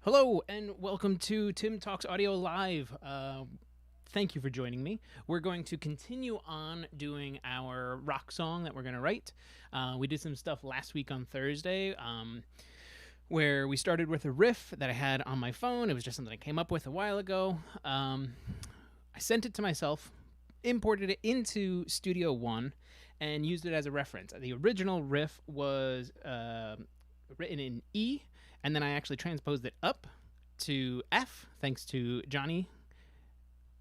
Hello and welcome to Tim Talks Audio Live. Thank you for joining me. We're going to continue on doing our rock song that we're going to write. We did some stuff last week on Thursday where we started with a riff that I had on my phone. It was just something I came up with a while ago. I sent it to myself, imported it into Studio One, and used it as a reference. The original riff was written in E, and then I actually transposed it up to F, thanks to Johnny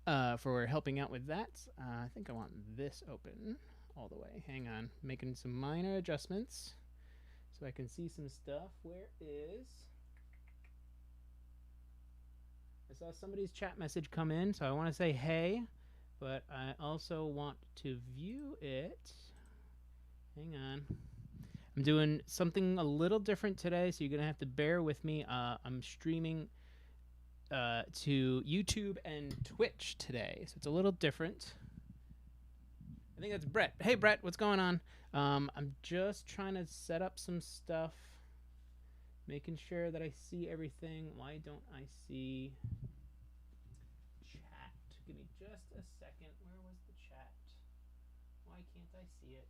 for helping out with that. I think I want this open all the way. Hang on. Making some minor adjustments so I can see some stuff. Where is... I saw somebody's chat message come in, so I want to say hey, but I also want to view it. Hang on. I'm doing something a little different today, so you're going to have to bear with me. I'm streaming to YouTube and Twitch today, so it's a little different. I think that's Brett. Hey, Brett, what's going on? I'm just trying to set up some stuff, making sure that I see everything. Why don't I see chat? Give me just a second. Where was the chat? Why can't I see it?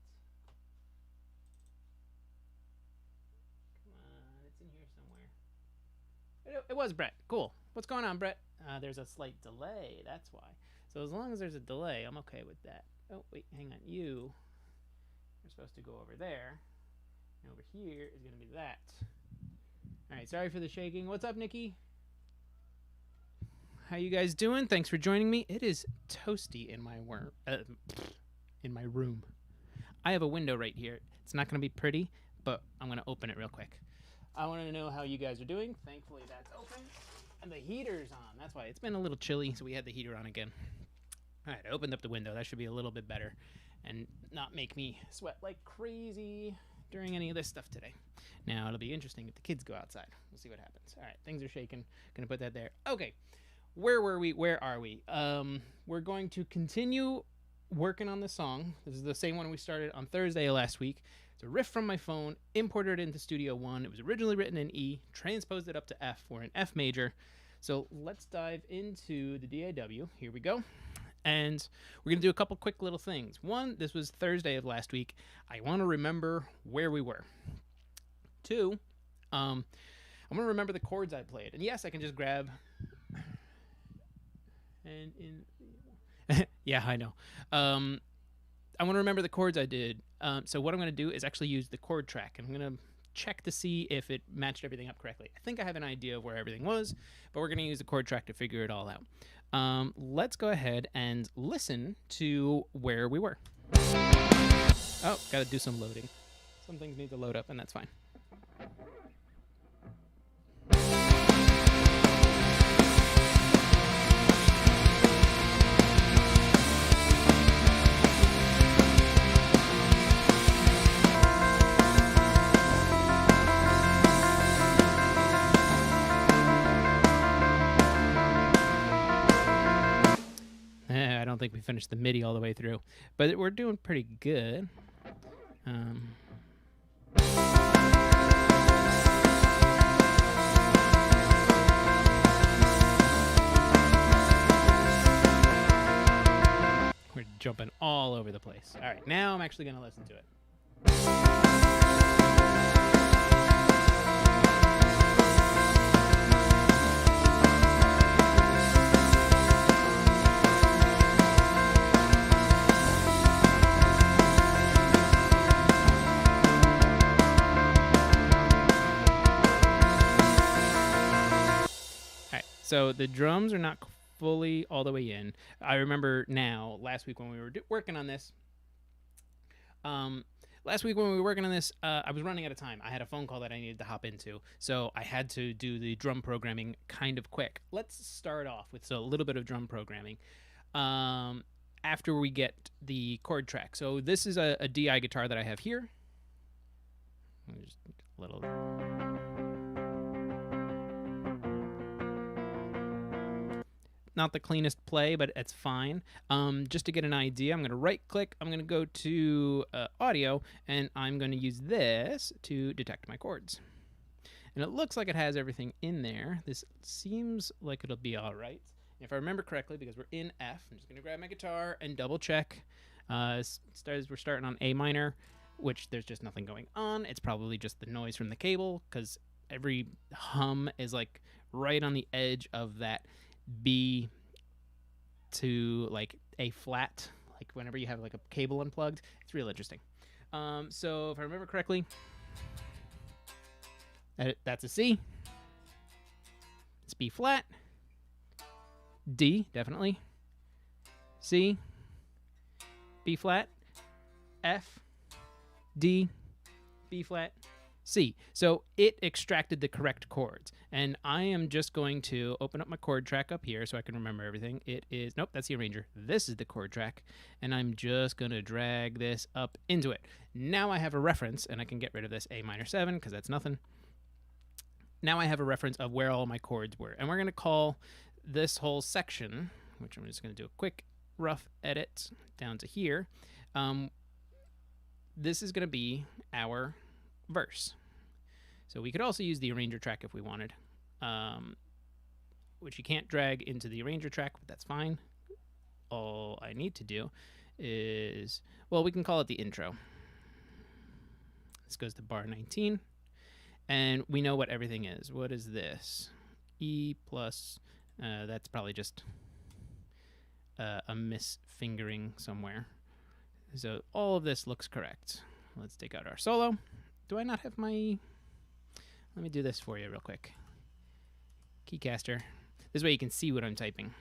It's in here somewhere. It was Brett. Cool. What's going on, Brett? There's a slight delay. That's why. So as long as there's a delay, I'm okay with that. Oh, wait. Hang on. You're supposed to go over there. And over here is going to be that. All right. Sorry for the shaking. What's up, Nikki? How you guys doing? Thanks for joining me. It is toasty in my room. I have a window right here. It's not going to be pretty, but I'm going to open it real quick. I want to know how you guys are doing. Thankfully, that's open. And the heater's on. That's why it's been a little chilly, so we had the heater on again. All right, I opened up the window. That should be a little bit better and not make me sweat like crazy during any of this stuff today. Now, it'll be interesting if the kids go outside. We'll see what happens. All right, things are shaking. Going to put that there. Okay, where were we? Where are we? We're going to continue working on the song. This is the same one we started on Thursday last week. It's a riff from my phone, imported it into Studio One. It was originally written in E, transposed it up to F for an F major. So let's dive into the DAW. Here we go. And we're going to do a couple quick little things. One, this was Thursday of last week. I want to remember where we were. Two, I'm going to remember the chords I played. And yes, I can just grab... And in... yeah, I know. I want to remember the chords I did. So what I'm going to do is actually use the chord track. I'm going to check to see if it matched everything up correctly. I think I have an idea of where everything was, but we're going to use the chord track to figure it all out. Let's go ahead and listen to where we were. Oh, got to do some loading. Some things need to load up, and that's fine. I don't think we finished the MIDI all the way through, but we're doing pretty good. We're jumping all over the place. All right, now I'm actually going to listen to it. So the drums are not fully all the way in. I remember now, last week when we were working on this, I was running out of time. I had a phone call that I needed to hop into, so I had to do the drum programming kind of quick. Let's start off with a little bit of drum programming after we get the chord track. So this is a DI guitar that I have here. Just a little... Not the cleanest play, but it's fine. Just to get an idea, I'm going to right click. I'm going to go to audio, and I'm going to use this to detect my chords. And it looks like it has everything in there. This seems like it'll be all right. If I remember correctly, because we're in F, I'm just going to grab my guitar and double check. We're starting on A minor, which there's just nothing going on. It's probably just the noise from the cable, because every hum is like right on the edge of that B to like A flat, like whenever you have like a cable unplugged. It's real interesting. So if I remember correctly, that's a C. It's B flat. D, definitely. C. B flat. F. D. B flat. C. So it extracted the correct chords. And I am just going to open up my chord track up here so I can remember everything. It is, nope, that's the arranger. This is the chord track. And I'm just going to drag this up into it. Now I have a reference, and I can get rid of this A minor 7 because that's nothing. Now I have a reference of where all my chords were. And we're going to call this whole section, which I'm just going to do a quick rough edit down to here. This is going to be our verse. So we could also use the arranger track if we wanted, which you can't drag into the arranger track, but that's fine. All I need to do is, well, we can call it the intro. This goes to bar 19, and we know what everything is. What is this? E plus, that's probably just a misfingering somewhere. So all of this looks correct. Let's take out our solo. Do I not have my... Let me do this for you real quick. Keycaster. This way you can see what I'm typing.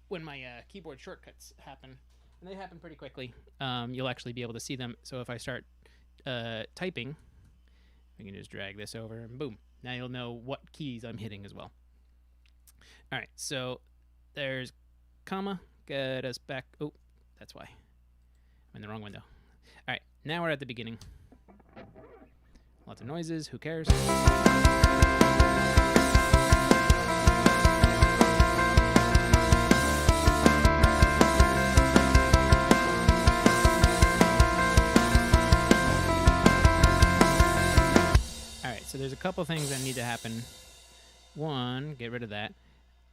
When my keyboard shortcuts happen, and they happen pretty quickly, you'll actually be able to see them. So if I start typing, I can just drag this over, and boom. Now you'll know what keys I'm hitting as well. All right, so there's comma. Get us back. Oh, that's why. I'm in the wrong window. All right, now we're at the beginning. Lots of noises. Who cares? So there's a couple things that need to happen. One, get rid of that.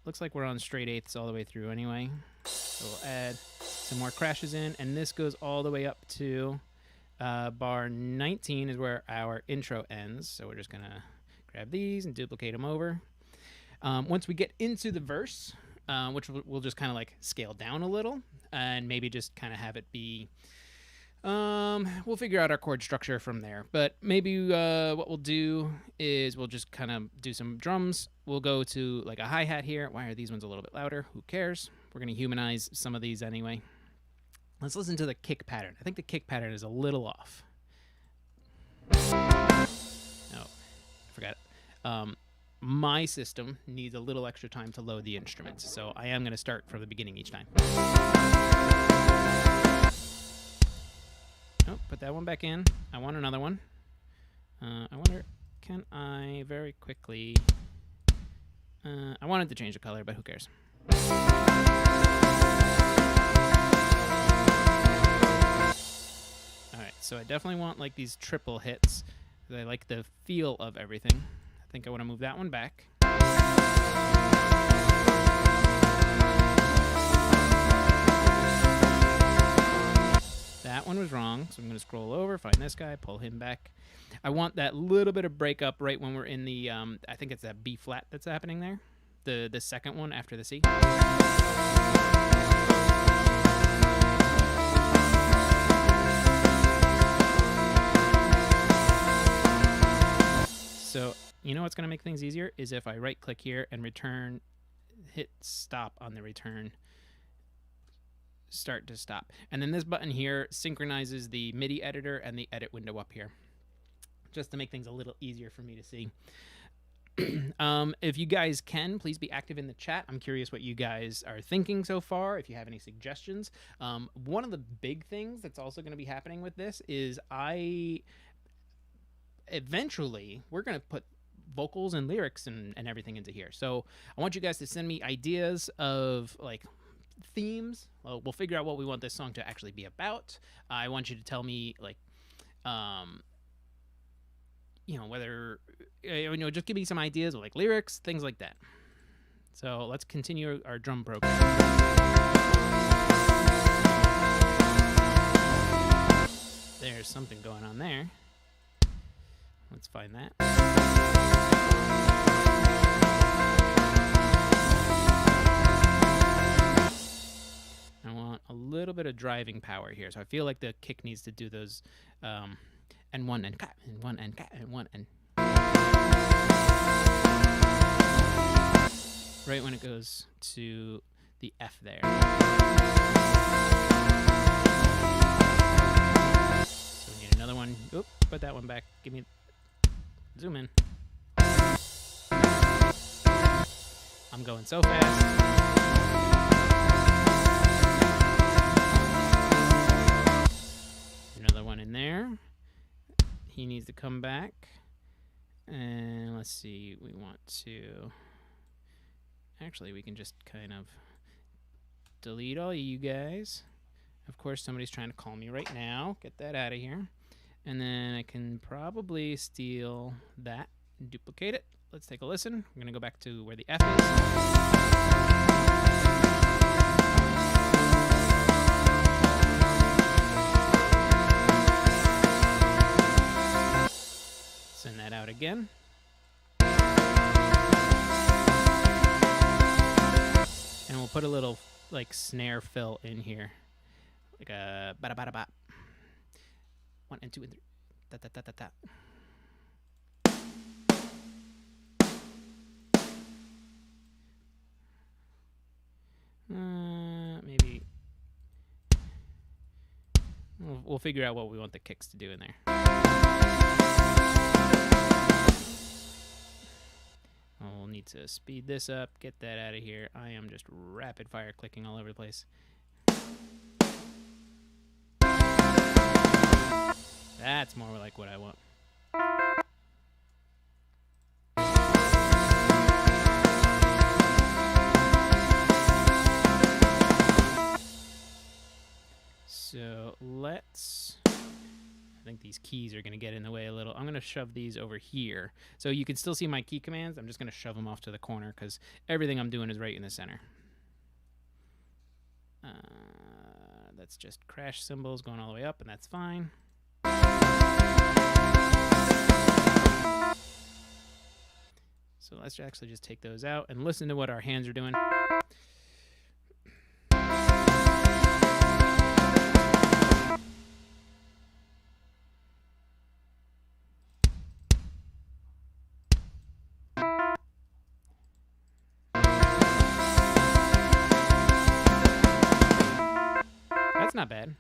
Looks like we're on straight eighths all the way through anyway. So we'll add some more crashes in, and this goes all the way up to bar 19 is where our intro ends. So we're just gonna grab these and duplicate them over. Once we get into the verse, which we'll just kind of like scale down a little, and maybe just kind of have it be... we'll figure out our chord structure from there, but maybe what we'll do is we'll just kind of do some drums. We'll go to like a hi-hat here. Why are these ones a little bit louder? Who cares? We're going to humanize some of these anyway. Let's listen to the kick pattern. I think the kick pattern is a little off. No, I forgot it. My system needs a little extra time to load the instruments, so I am going to start from the beginning each time. Oh, put that one back in. I want another one. I wonder, can I very quickly... I wanted to change the color, but who cares? Alright, so I definitely want like these triple hits. I like the feel of everything. I think I want to move that one back. That one was wrong, so I'm going to scroll over, find this guy, pull him back. I want that little bit of breakup right when we're in the, I think it's that B flat that's happening there. The second one after the C. So, you know what's going to make things easier is if I right-click here and return, hit stop on the return. Start to stop. And then this button here synchronizes the MIDI editor and the edit window up here, just to make things a little easier for me to see. If you guys can, please be active in the chat. I'm curious what you guys are thinking so far, if you have any suggestions. One of the big things that's also going to be happening with this is eventually we're going to put vocals and lyrics and everything into here. So I want you guys to send me ideas of like themes. We'll figure out what we want this song to actually be about. I want you to tell me like whether, just give me some ideas of like lyrics, things like that. So let's continue our drum program. There's something going on there. Let's find that. I want a little bit of driving power here. So I feel like the kick needs to do those and one and cut and one and cut and one and right when it goes to the F there. So we need another one. Oop, put that one back. Give me zoom in. I'm going so fast. Another one in there. He needs to come back. And let's see, we want to... Actually, we can just kind of delete all you guys. Of course, somebody's trying to call me right now. Get that out of here. And then I can probably steal that and duplicate it. Let's take a listen. I'm going to go back to where the F is. Send that out again. And we'll put a little like snare fill in here. Like a ba ba ba. 1 and 2 and 3. Da da da da da. Maybe we'll figure out what we want the kicks to do in there. We'll need to speed this up, get that out of here. I am just rapid fire clicking all over the place. That's more like what I want. So let's... I think these keys are going to get in the way a little. I'm going to shove these over here. So you can still see my key commands. I'm just going to shove them off to the corner because everything I'm doing is right in the center. That's just crash cymbals going all the way up, and that's fine. So let's actually just take those out and listen to what our hands are doing. That's not bad.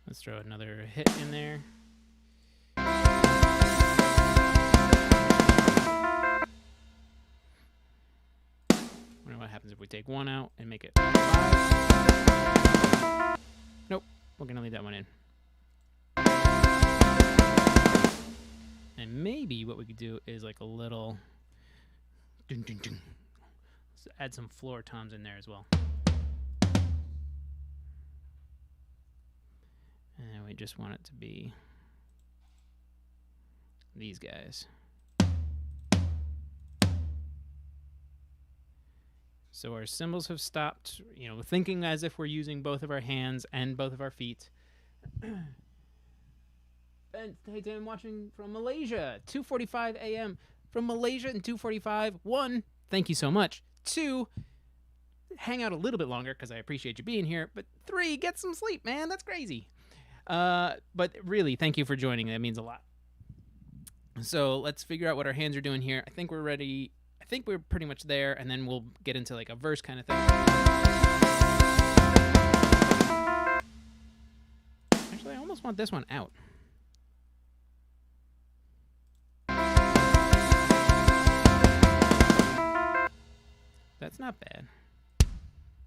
Let's throw another hit in there. Wonder what happens if we take one out and make it 5. Nope, we're gonna leave that one in. And maybe what we could do is like a little dun, dun, dun. Let's add some floor toms in there as well. And we just want it to be these guys. So our cymbals have stopped, thinking as if we're using both of our hands and both of our feet. And hey, I'm watching from Malaysia, 2:45 a.m. from Malaysia in 2:45. 1, thank you so much. 2, hang out a little bit longer because I appreciate you being here. But 3, get some sleep, man. That's crazy. But really, thank you for joining. That means a lot. So let's figure out what our hands are doing here. I think we're ready. I think we're pretty much there, and then we'll get into like a verse kind of thing. Actually, I almost want this one out. That's not bad.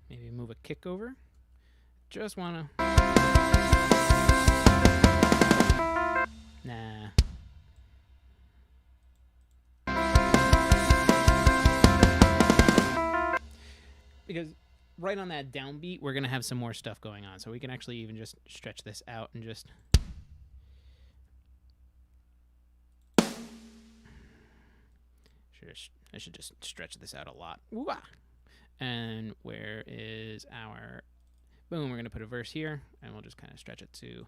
Maybe move a kick over. Just wanna... Nah. Because right on that downbeat, we're going to have some more stuff going on. So we can actually even just stretch this out and just... I should just stretch this out a lot. Ooh-ah. And where is our... Boom, we're going to put a verse here, and we'll just kind of stretch it to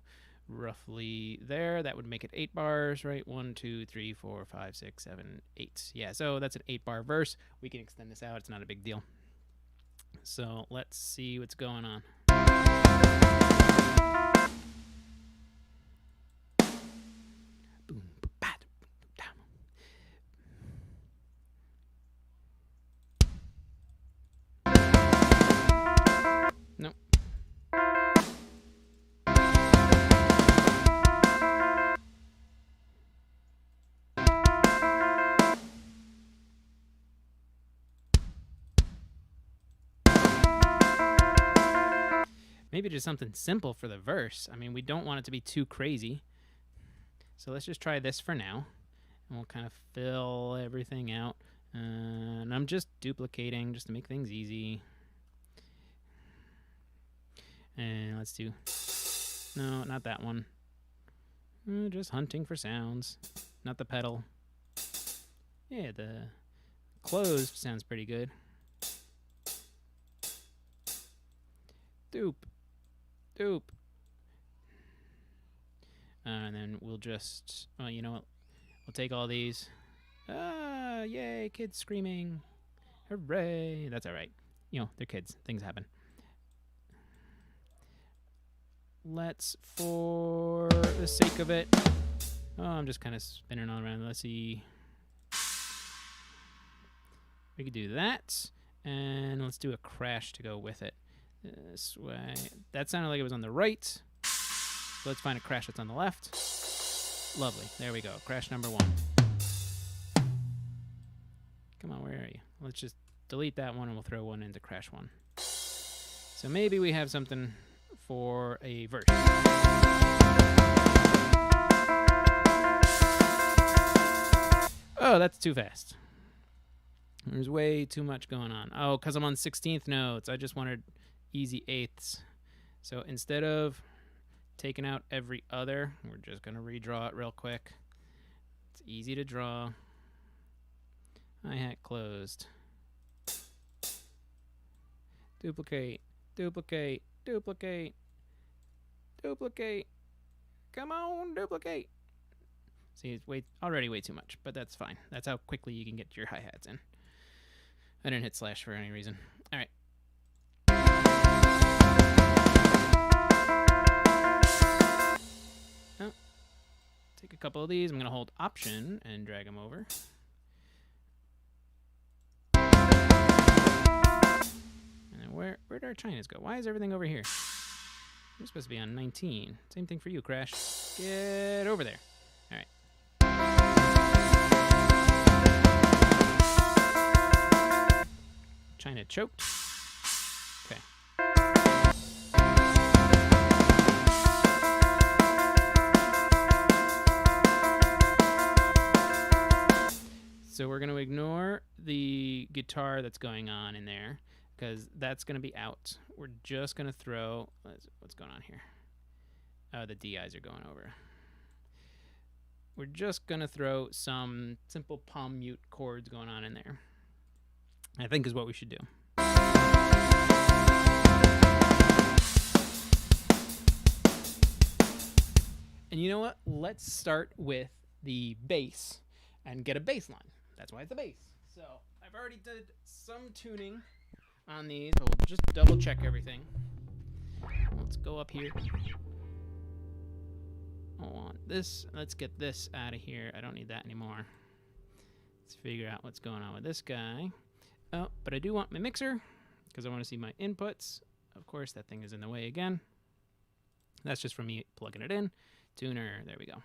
roughly there. That would make it 8 bars, right? 1, 2, 3, 4, 5, 6, 7, 8. Yeah, so that's an 8-bar verse. We can extend this out. It's not a big deal. So let's see what's going on. Boom, bat, down. Nope. Maybe just something simple for the verse. I mean, we don't want it to be too crazy. So let's just try this for now. And we'll kind of fill everything out. And I'm just duplicating just to make things easy. And let's do... No, not that one. Just hunting for sounds. Not the pedal. Yeah, the closed sounds pretty good. Doop. Doop. And then we'll just... Well, you know what? We'll take all these. Ah, yay, kids screaming. Hooray. That's all right. You know, they're kids. Things happen. Let's, for the sake of it... Oh, I'm just kind of spinning all around. Let's see. We could do that. And let's do a crash to go with it. This way. That sounded like it was on the right. So let's find a crash that's on the left. Lovely. There we go. Crash number 1. Come on, where are you? Let's just delete that one and we'll throw one into crash 1. So maybe we have something for a verse. Oh, that's too fast. There's way too much going on. Oh, because I'm on 16th notes. I just wanted easy 8ths. So instead of taking out every other, we're just going to redraw it real quick. It's easy to draw. Hi-hat closed. Duplicate, duplicate, duplicate, duplicate. Come on, duplicate. See, it's already way too much, but that's fine. That's how quickly you can get your hi-hats in. I didn't hit slash for any reason. All right. Oh, take a couple of these. I'm going to hold Option and drag them over. And then where did our Chinas go? Why is everything over here? You're supposed to be on 19. Same thing for you, Crash. Get over there. All right. China choked. Okay. So we're going to ignore the guitar that's going on in there because that's going to be out. We're just going to throw... What's going on here? Oh, the DIs are going over. We're just going to throw some simple palm mute chords going on in there. I think is what we should do. And you know what? Let's start with the bass and get a bass line. That's why it's a bass. So I've already did some tuning on these. So we'll just double check everything. Let's go up here. I want this. Let's get this out of here. I don't need that anymore. Let's figure out what's going on with this guy. Oh, but I do want my mixer because I want to see my inputs. Of course, that thing is in the way again. That's just from me plugging it in. Tuner, there we go.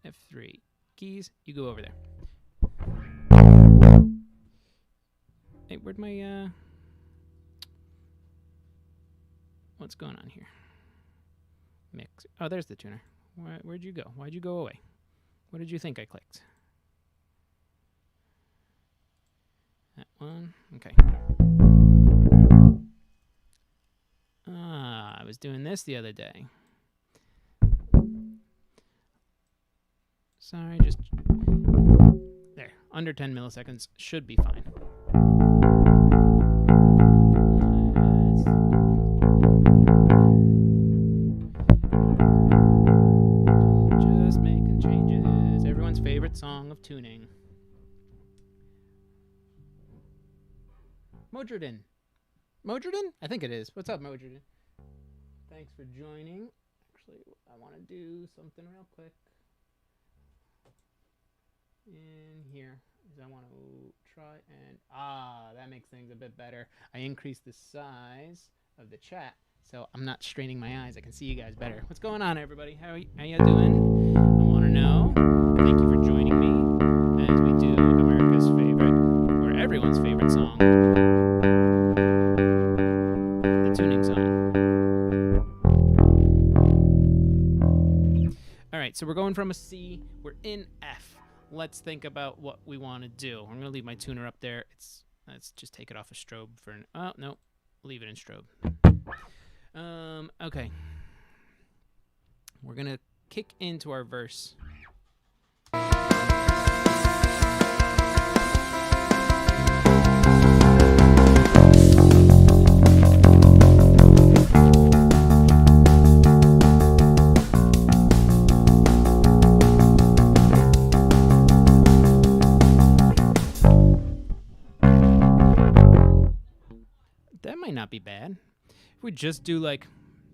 F3. Keys, you go over there. Hey, where'd my, what's going on here? Mixer. Oh, there's the tuner. Where'd you go? Why'd you go away? What did you think I clicked? That one. Okay. was doing this the other day. Sorry, just there. Under 10 milliseconds should be fine. Just making changes. Everyone's favorite song of tuning. Modredin. Modredin? I think it is. What's up, Modredin? Thanks for joining. Actually, I want to do something real quick. In here is I want to try and that makes things a bit better. I increased the size of the chat so I'm not straining my eyes. I can see you guys better. What's going on, everybody? How you doing? I want to know. Thank you for joining me as we do America's favorite, or everyone's favorite song, the tuning song. All right, so we're going from a C. We're in F. Let's think about what we want to do. I'm going to leave my tuner up there. Let's just take it off of strobe for an... Oh, no. Leave it in strobe. Okay. We're going to kick into our verse. That might not be bad. If we just do like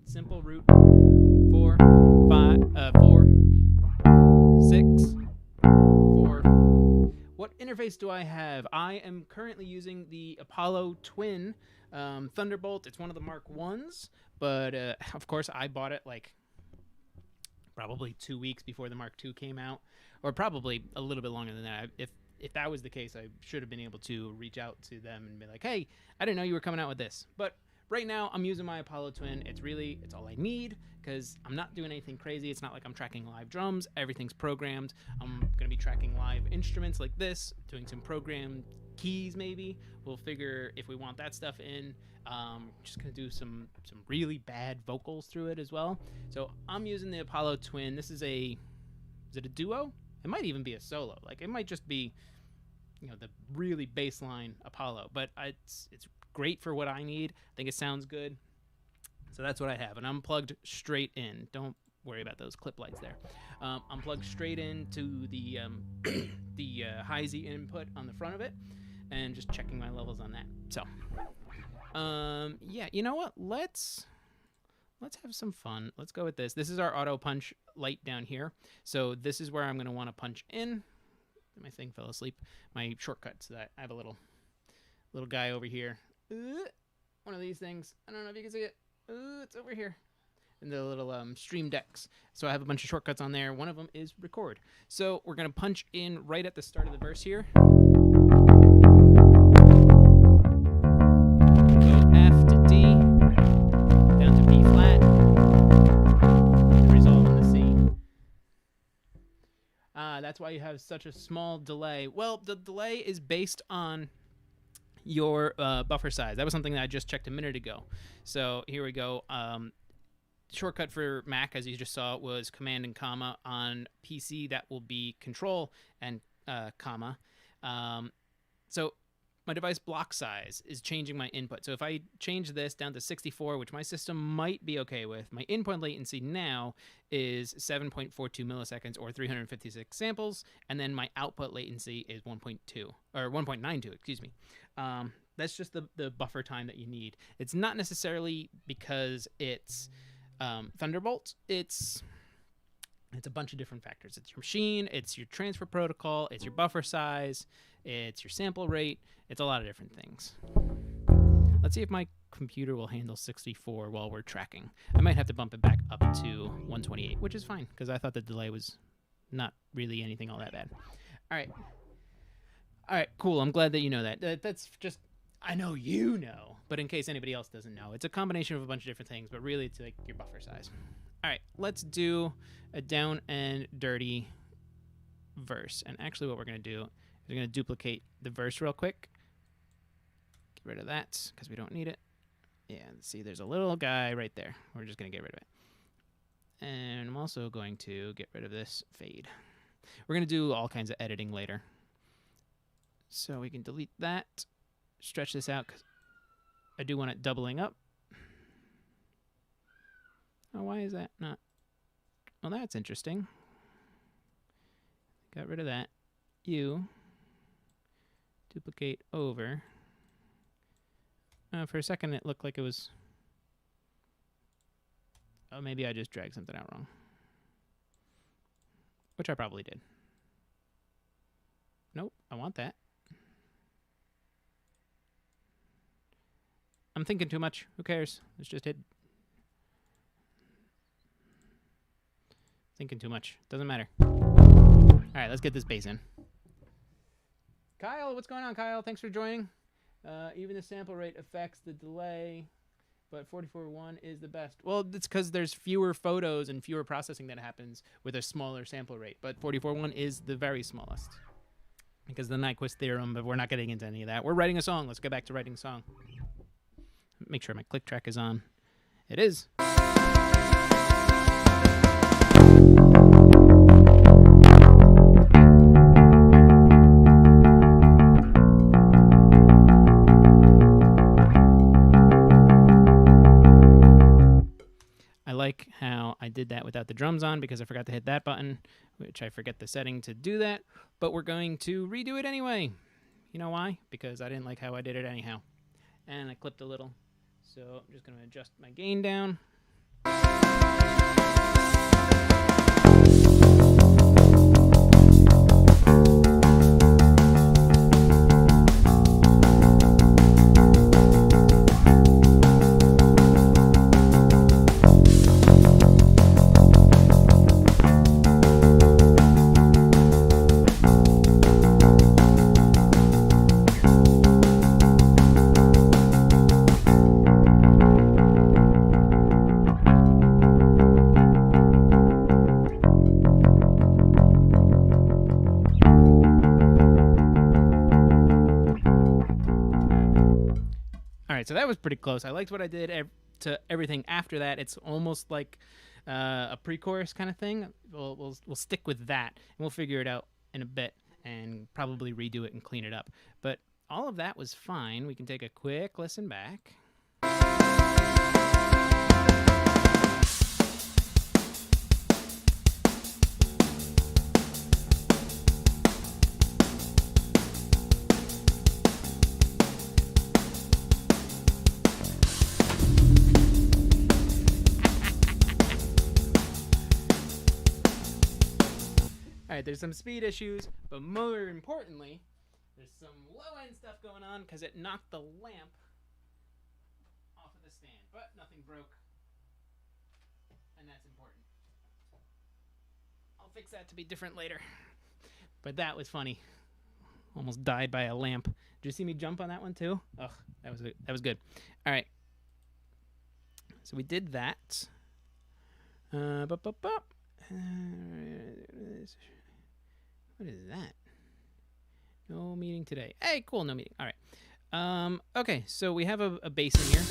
simple root 4, 5, 4, 6, 4. What interface do I have? I am currently using the Apollo Twin Thunderbolt. It's one of the Mark 1s, but of course I bought it like probably 2 weeks before the Mark 2 came out, or probably a little bit longer than that. If that was the case, I should have been able to reach out to them and be like, hey, I didn't know you were coming out with this. But right now, I'm using my Apollo Twin. It's all I need because I'm not doing anything crazy. It's not like I'm tracking live drums. Everything's programmed. I'm going to be tracking live instruments like this, doing some programmed keys maybe. We'll figure if we want that stuff in. Just going to do some really bad vocals through it as well. So I'm using the Apollo Twin. Is it a duo? It might even be a solo. Like it might just be, the really baseline Apollo, but it's great for what I need. I think it sounds good. So that's what I have. And I'm plugged straight in. Don't worry about those clip lights there. I'm plugged straight into the the high Z input on the front of it and just checking my levels on that. So, yeah, you know what? Let's have some fun. Let's go with this. This is our auto punch light down here. So this is where I'm going to want to punch in. My thing fell asleep. My shortcuts that I have a little guy over here. One of these things. I don't know if you can see it. It's over here in the little stream decks. So I have a bunch of shortcuts on there. One of them is record. So we're going to punch in right at the start of the verse here. Go F to D, down to B flat, resolve on the C. That's why you have such a small delay. Well, the delay is based on your buffer size. That was something that I just checked a minute ago. So here we go. Shortcut for Mac, as you just saw, was Command and comma. On PC, that will be Control and comma. So my device block size is changing my input. So if I change this down to 64, which my system might be okay with, my input latency now is 7.42 milliseconds or 356 samples, and then my output latency is 1.2 or 1.92, excuse me. That's just the buffer time that you need. It's not necessarily because it's Thunderbolt. It's a bunch of different factors. It's your machine, it's your transfer protocol, it's your buffer size, it's your sample rate. It's a lot of different things. Let's see if my computer will handle 64 while we're tracking. I might have to bump it back up to 128, which is fine because I thought the delay was not really anything all that bad. All right, cool. I'm glad that you know that. That's just, I know you know, but in case anybody else doesn't know, it's a combination of a bunch of different things, but really it's like your buffer size. All right, let's do a down and dirty verse. And actually what we're going to do is we're going to duplicate the verse real quick. Get rid of that because we don't need it. Yeah, see, there's a little guy right there. We're just going to get rid of it. And I'm also going to get rid of this fade. We're going to do all kinds of editing later. So we can delete that. Stretch this out because I do want it doubling up. Oh, why is that not? Well, that's interesting. Got rid of that. You. Duplicate over. For a second, it looked like it was... Oh, maybe I just dragged something out wrong. Which I probably did. Nope, I want that. I'm thinking too much. Who cares? Let's just hit. Thinking too much. Doesn't matter. All right, let's get this bass in. Kyle, what's going on, Kyle? Thanks for joining. Even the sample rate affects the delay, but 44.1 is the best. Well, it's because there's fewer photos and fewer processing that happens with a smaller sample rate, but 44.1 is the very smallest because the Nyquist theorem, but we're not getting into any of that. We're writing a song. Let's get back to writing a song. Make sure my click track is on. It is. I like how I did that without the drums on because I forgot to hit that button, which I forget the setting to do that, but we're going to redo it anyway. You know why? Because I didn't like how I did it anyhow. And I clipped a little. So I'm just going to adjust my gain down. So that was pretty close. I liked what I did to everything after that. It's almost like a pre-chorus kind of thing. We'll stick with that, and we'll figure it out in a bit and probably redo it and clean it up. But all of that was fine. We can take a quick listen back. Alright, there's some speed issues, but more importantly, there's some low-end stuff going on because it knocked the lamp off of the stand. But nothing broke, and that's important. I'll fix that to be different later. But that was funny. Almost died by a lamp. Did you see me jump on that one too? Ugh, that was good. Alright. So we did that. What is that? No meeting today. Hey, cool, no meeting. All right. Okay, so we have a bass in here.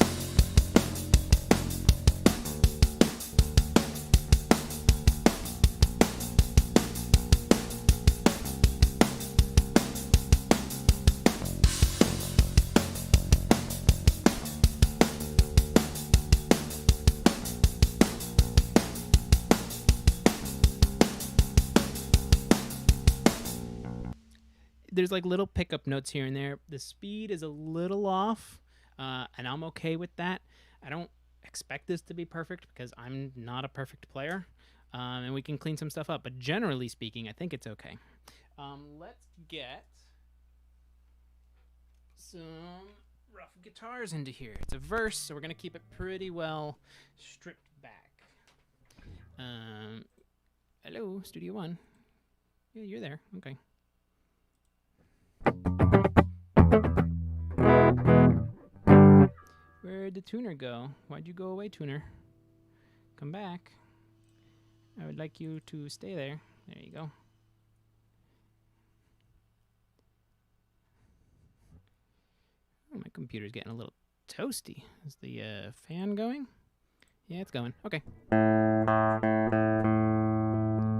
There's like little pickup notes here and there. The speed is a little off, and I'm okay with that. I don't expect this to be perfect because I'm not a perfect player, and we can clean some stuff up. But generally speaking, I think it's okay. Let's get some rough guitars into here. It's a verse, so we're going to keep it pretty well stripped back. Hello, Studio One. Yeah, you're there. Okay. Where'd the tuner go? Why'd you go away, tuner? Come back. I would like you to stay there. There you go. Oh, my computer's getting a little toasty. Is the fan going? Yeah, it's going. Okay.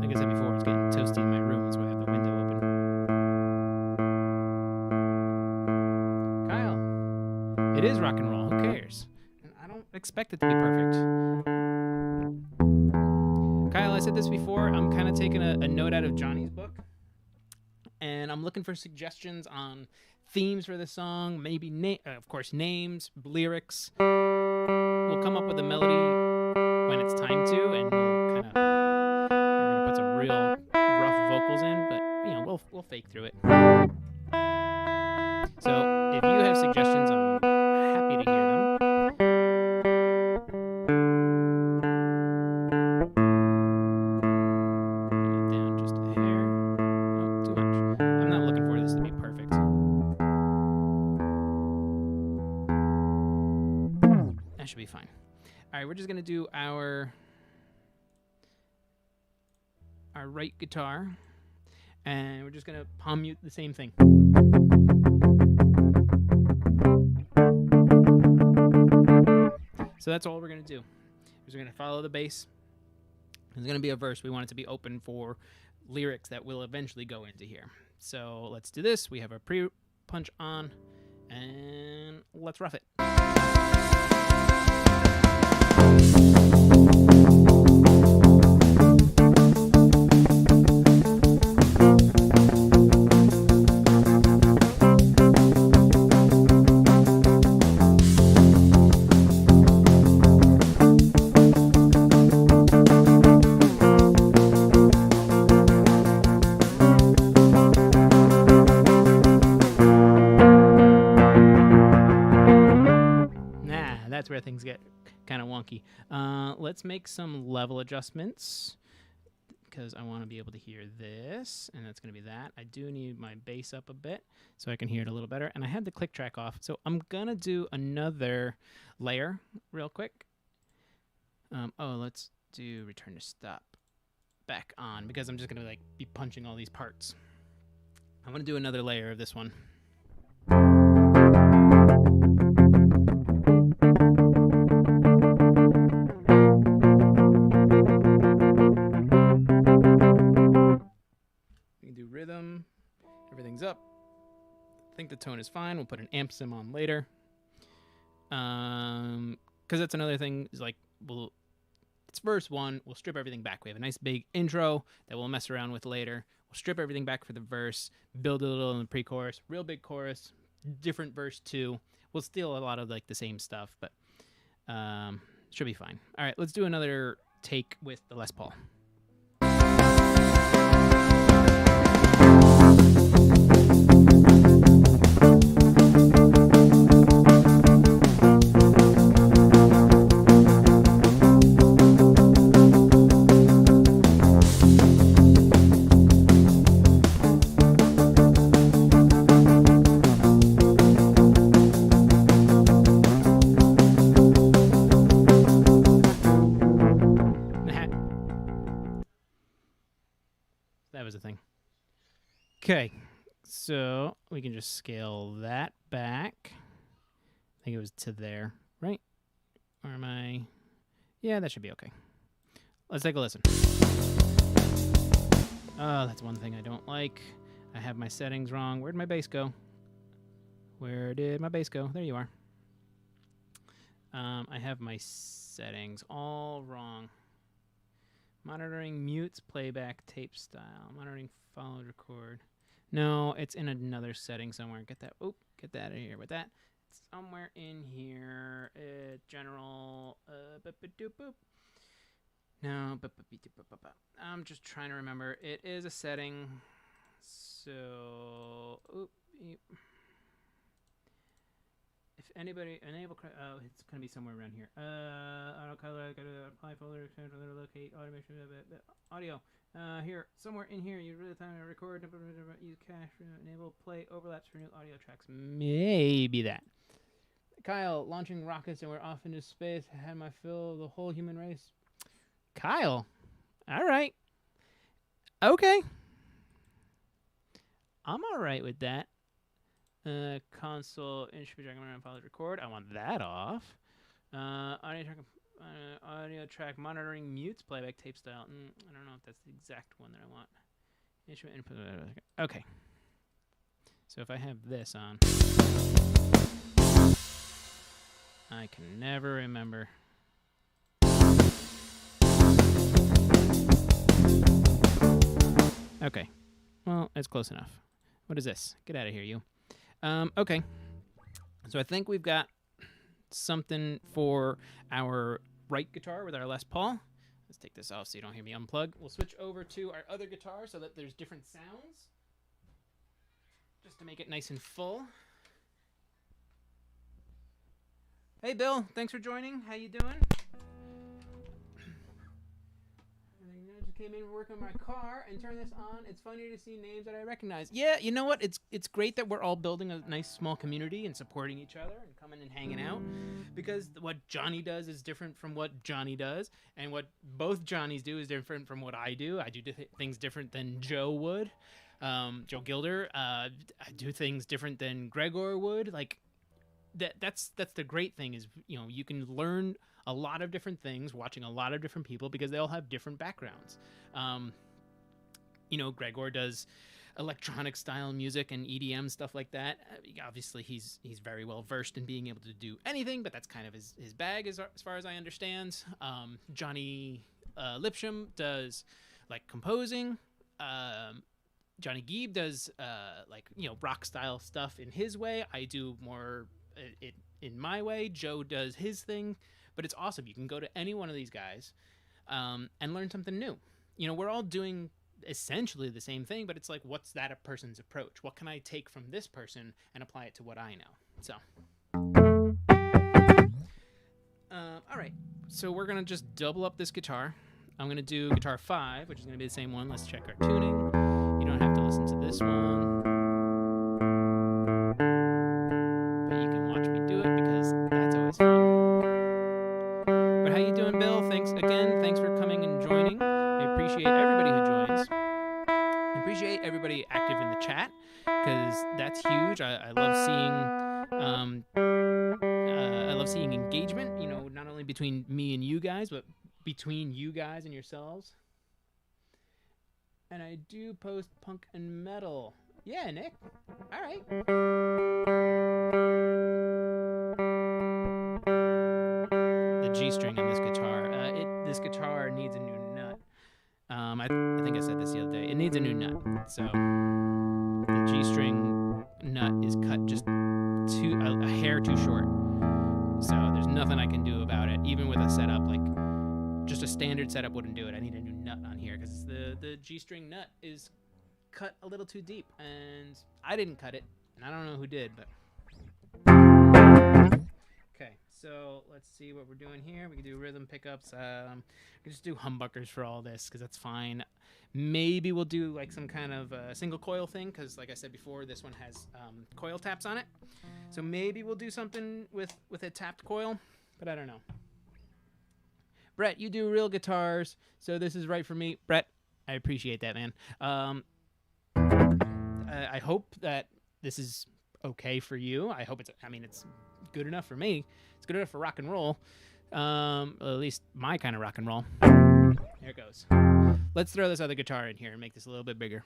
Like I said before, it's getting toasty in my room, so I have the window open. Kyle, it is rock and roll. Who cares? And I don't expect it to be perfect. Kyle, I said this before. I'm kind of taking a note out of Johnny's book, and I'm looking for suggestions on themes for the song, maybe, of course, names, lyrics. We'll come up with a melody when it's time to, and we're gonna put some real rough vocals in, but we'll fake through it. So if you have suggestions, I'm happy to hear them. Bring it down just a hair. Oh, too much. I'm not looking for this to be perfect. That should be fine. All right, we're just gonna do our right guitar, and we're just gonna palm mute the same thing. So that's all we're gonna do. We're gonna follow the bass. There's gonna be a verse. We want it to be open for lyrics that will eventually go into here. So let's do this. We have our pre-punch on, and let's rough it. That's where things get kind of wonky. Let's make some level adjustments because I want to be able to hear this, and that's going to be that. I do need my bass up a bit so I can hear it a little better, and I had the click track off, so I'm going to do another layer real quick. Let's do return to stop back on because I'm just going to be punching all these parts. I'm going to do another layer of this one. Rhythm, everything's up. I think the tone is fine. We'll put an amp sim on later. Because that's another thing is it's verse 1. We'll strip everything back. We have a nice big intro that we'll mess around with later. We'll strip everything back for the verse, build a little in the pre-chorus, real big chorus, different verse 2. We'll steal a lot of the same stuff, but should be fine. All right, let's do another take with the Les Paul. That was a thing. Okay, so we can just scale that back. I think it was to there, right? Or am I? Yeah, that should be okay. Let's take a listen. Oh, that's one thing I don't like. I have my settings wrong. Where'd my bass go? Where did my bass go? There you are. I have my settings all wrong. Monitoring mutes, playback, tape style. Monitoring followed record. No, it's in another setting somewhere. Get that. Oh, get that out of here with that. It's somewhere in here. General. No. I'm just trying to remember. It is a setting. So. If anybody enable, it's gonna be somewhere around here. Auto color, go to apply folder, locate automation, audio. Here, somewhere in here, you really time to record, use cache, enable play overlaps for new audio tracks. Maybe that. Kyle, launching rockets and we're off into space. Had my fill of the whole human race. Kyle, all right, okay, I'm all right with that. Console instrument track and follow record. I want that off. Audio track monitoring mutes playback tape style. I don't know if that's the exact one that I want. Instrument input. Okay. So if I have this on, I can never remember. Okay. Well, it's close enough. What is this? Get out of here, you. Okay. So I think we've got something for our right guitar with our Les Paul. Let's take this off so you don't hear me unplug. We'll switch over to our other guitar so that there's different sounds, just to make it nice and full. Hey, Bill. Thanks for joining. How you doing? I just came in working on my car and turned this on. It's funny to see names that I recognize. Yeah, you know what? It's great that we're all building a nice small community and supporting each other and coming and hanging out, because what Johnny does is different from what Johnny does, and what both Johnnies do is different from what I do. I do things different than Joe would. Joe Gilder. I do things different than Gregor would. Like that's the great thing is, you know, you can learn a lot of different things watching a lot of different people because they all have different backgrounds. You know, Gregor does electronic style music and EDM stuff like that. Obviously, he's very well versed in being able to do anything, but that's kind of his bag as far as I understand. Johnny Lipsham does like composing. Johnny Gieb does like, you know, rock style stuff in his way. I do more in my way. Joe does his thing. But it's awesome. You can go to any one of these guys and learn something new. You know, we're all doing essentially the same thing, but it's like, what's that a person's approach? What can I take from this person and apply it to what I know? So, all right. So we're going to just double up this guitar. I'm going to do guitar 5, which is going to be the same one. Let's check our tuning. You don't have to listen to this one, but you can watch me do it because that's always fun. How you doing, Bill? Thanks for coming and joining. I appreciate everybody who joins. I appreciate everybody active in the chat because that's huge. I love seeing engagement. You know, not only between me and you guys, but between you guys and yourselves. And I do post punk and metal. Yeah, Nick. All right. G-string on this guitar. This guitar needs a new nut. I think I said this the other day. It needs a new nut. So the G-string nut is cut just a hair too short. So there's nothing I can do about it. Even with a setup, like just a standard setup wouldn't do it. I need a new nut on here because the G-string nut is cut a little too deep, and I didn't cut it, and I don't know who did, but. Okay, so let's see what we're doing here. We can do rhythm pickups. We can just do humbuckers for all this because that's fine. Maybe we'll do like some kind of single coil thing because, like I said before, this one has coil taps on it. So maybe we'll do something with a tapped coil, but I don't know. Brett, you do real guitars, so this is right for me. Brett, I appreciate that, man. I hope that this is okay for you. I hope it's good enough for me. It's good enough for rock and roll. At least my kind of rock and roll. There it goes. Let's throw this other guitar in here and make this a little bit bigger.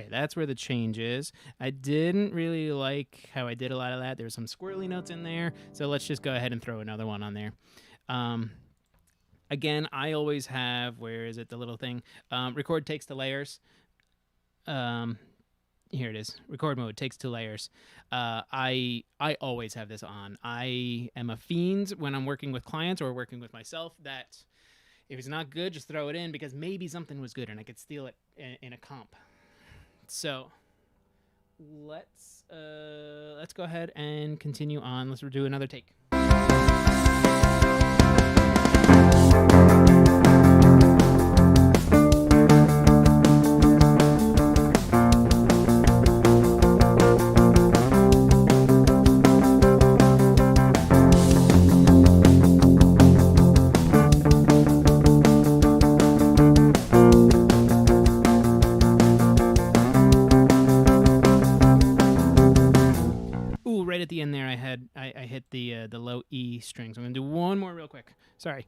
That's where the change is. I didn't really like how I did a lot of that. There were some squirrely notes in there, so let's just go ahead and throw another one on there. Again, I always have, where is it, the little thing? Record takes to layers. Here it is. Record mode takes 2 layers. I always have this on. I am a fiend when I'm working with clients or working with myself that if it's not good, just throw it in because maybe something was good and I could steal it in a comp. So let's go ahead and continue on. Let's do another take. Right at the end there, I hit the low E strings. I'm gonna do one more real quick. Sorry.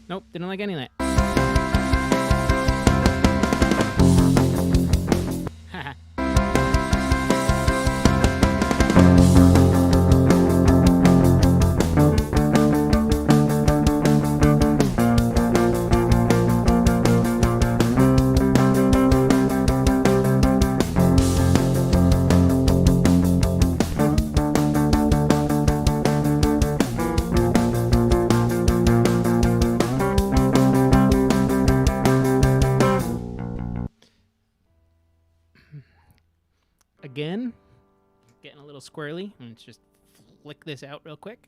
Nope, didn't like any of that. Again, getting a little squirrely. Let's just flick this out real quick.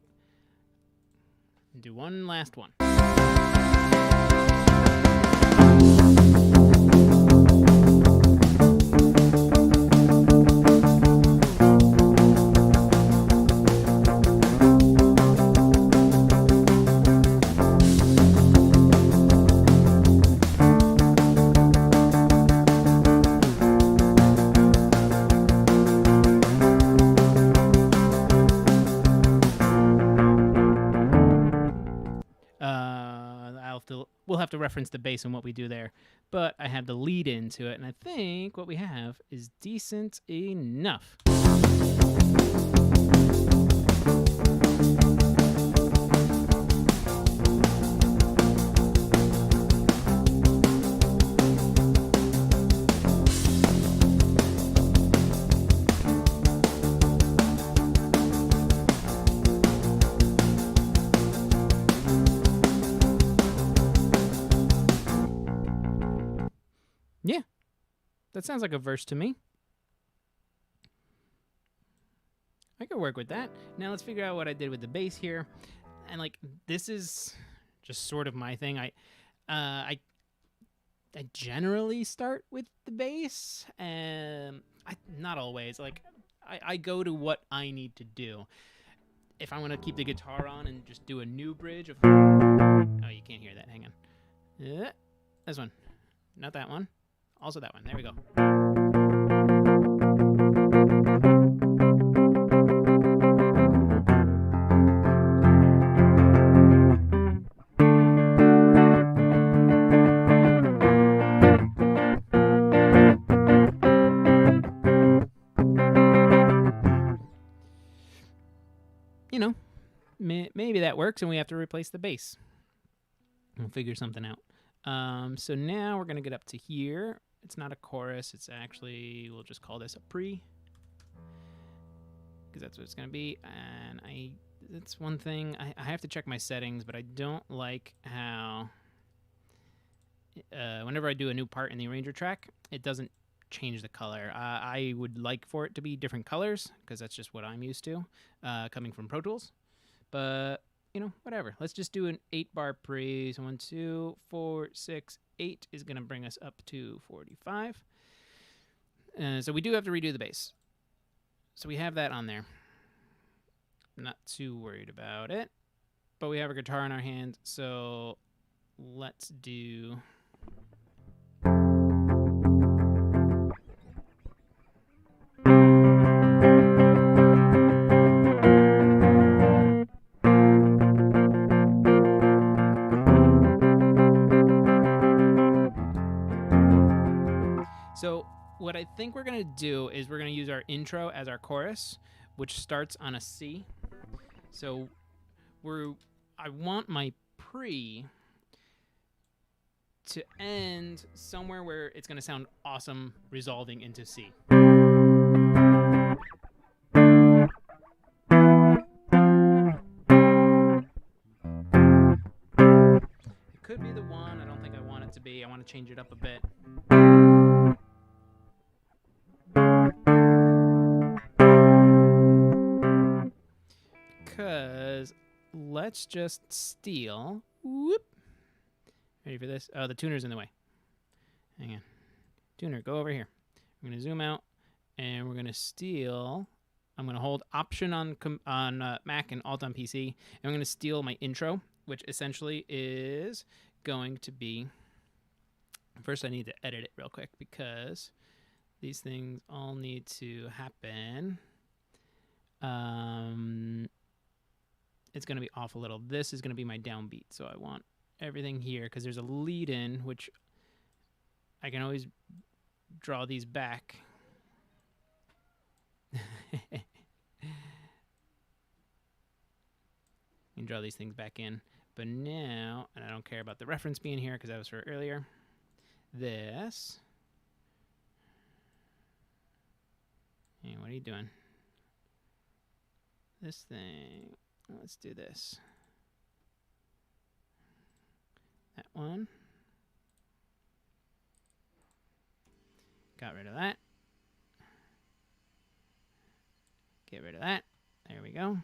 And do one last one. We'll have to reference the bass and what we do there, but I have the lead into it, and I think what we have is decent enough. Yeah, that sounds like a verse to me. I could work with that. Now let's figure out what I did with the bass here. And like, this is just sort of my thing. I generally start with the bass, and not always. Like, I go to what I need to do. If I want to keep the guitar on and just do a new bridge of... Oh, you can't hear that. Hang on. Yeah, this one. Not that one. Also that one. There we go. You know, maybe that works and we have to replace the bass. We'll figure something out. So now we're going to get up to here. It's not a chorus. It's actually, we'll just call this a pre, because that's what it's going to be. And that's one thing. I have to check my settings, but I don't like how whenever I do a new part in the arranger track, it doesn't change the color. I would like for it to be different colors, because that's just what I'm used to coming from Pro Tools. But you know, whatever. Let's just do an 8-bar pre. So 1, 2, 4, 6, 8 is going to bring us up to 45. So we do have to redo the bass. So we have that on there. I'm not too worried about it. But we have a guitar in our hand, so let's do... So what I think we're going to do is we're going to use our intro as our chorus, which starts on a C. So I want my pre to end somewhere where it's going to sound awesome, resolving into C. could be the 1. I don't think I want it to be. I want to change it up a bit. Because let's just steal. Whoop. Ready for this? Oh, the tuner's in the way. Hang on. Tuner, go over here. I'm going to zoom out, and we're going to steal. I'm going to hold Option on Mac and Alt on PC, and I'm going to steal my intro, which essentially is going to be... First, I need to edit it real quick because these things all need to happen. It's going to be off a little. This is going to be my downbeat, so I want everything here because there's a lead in, which I can always draw these back. You can draw these things back in. But now, and I don't care about the reference being here because that was for earlier. This. Hey, what are you doing? This thing. Let's do this. That one. Got rid of that. Get rid of that. There we go.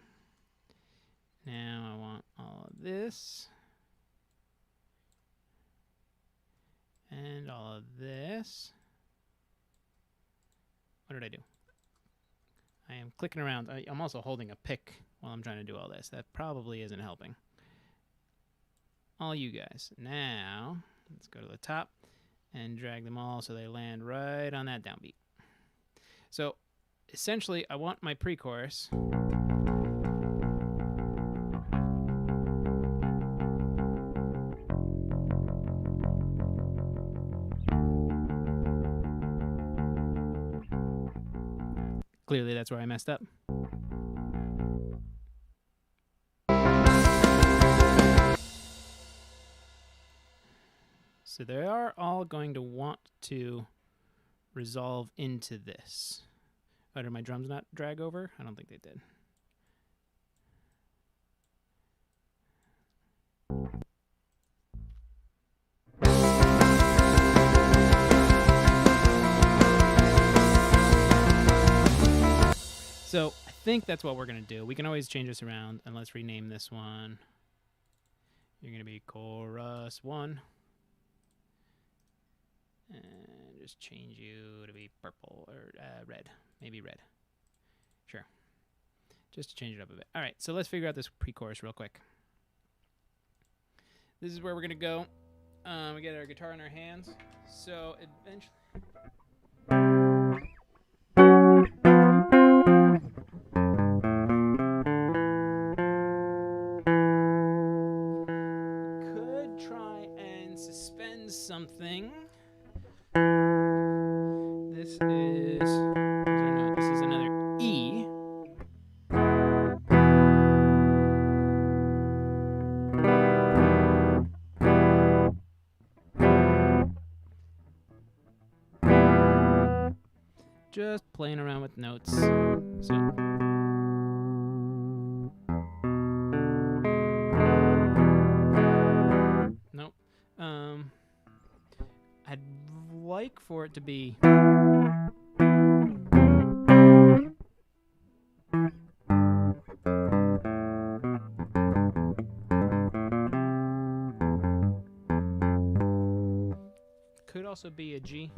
Now I want all of this. And all of this. What did I do? I am clicking around. I'm also holding a pick while I'm trying to do all this. That probably isn't helping. All you guys. Now, let's go to the top and drag them all so they land right on that downbeat. So, essentially, I want my pre-chorus. Clearly, that's where I messed up. So they are all going to want to resolve into this. Oh, did my drums not drag over? I don't think they did. So I think that's what we're going to do. We can always change this around, and let's rename this one. You're going to be chorus 1. And just change you to be purple or red. Maybe red. Sure. Just to change it up a bit. All right, so let's figure out this pre-chorus real quick. This is where we're going to go. We get our guitar in our hands. So eventually... something. This is another E. Just playing around with notes. So nope. I'd like for it to be could also be a G,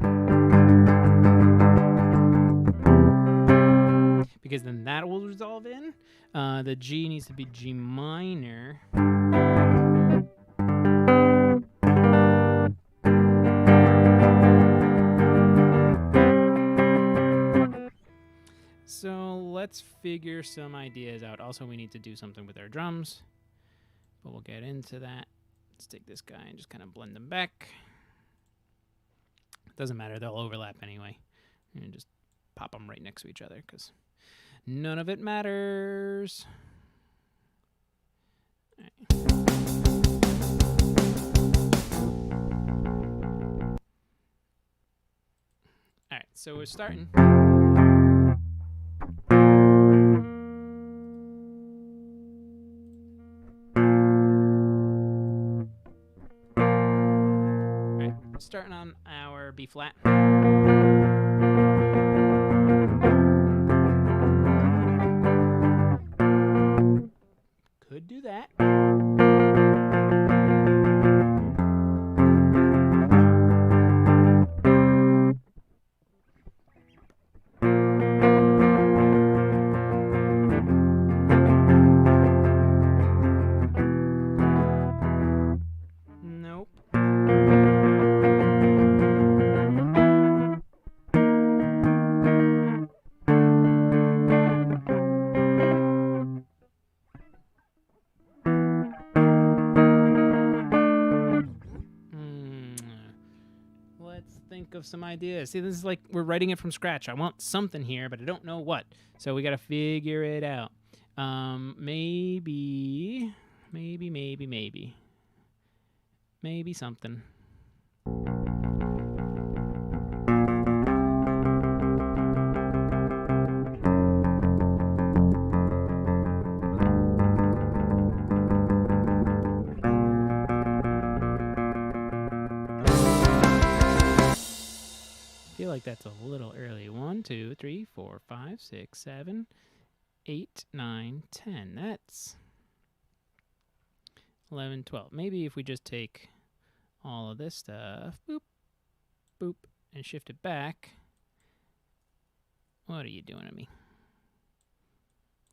because then that will resolve in. The G needs to be G minor. So let's figure some ideas out. Also, we need to do something with our drums, but we'll get into that. Let's take this guy and just kind of blend them back. Doesn't matter, they'll overlap anyway. And just pop them right next to each other because none of it matters. All right, so we're starting. starting on our B flat. Could do that. Nope. Let's think of some ideas. See, this is like we're writing it from scratch. I want something here, but I don't know what. So we got to figure it out. Maybe something. I feel like that's a little early. 1, 2, 3, 4, 5, 6, 7, 8, 9, 10. That's 11, 12. Maybe if we just take all of this stuff, boop, boop, and shift it back. What are you doing to me?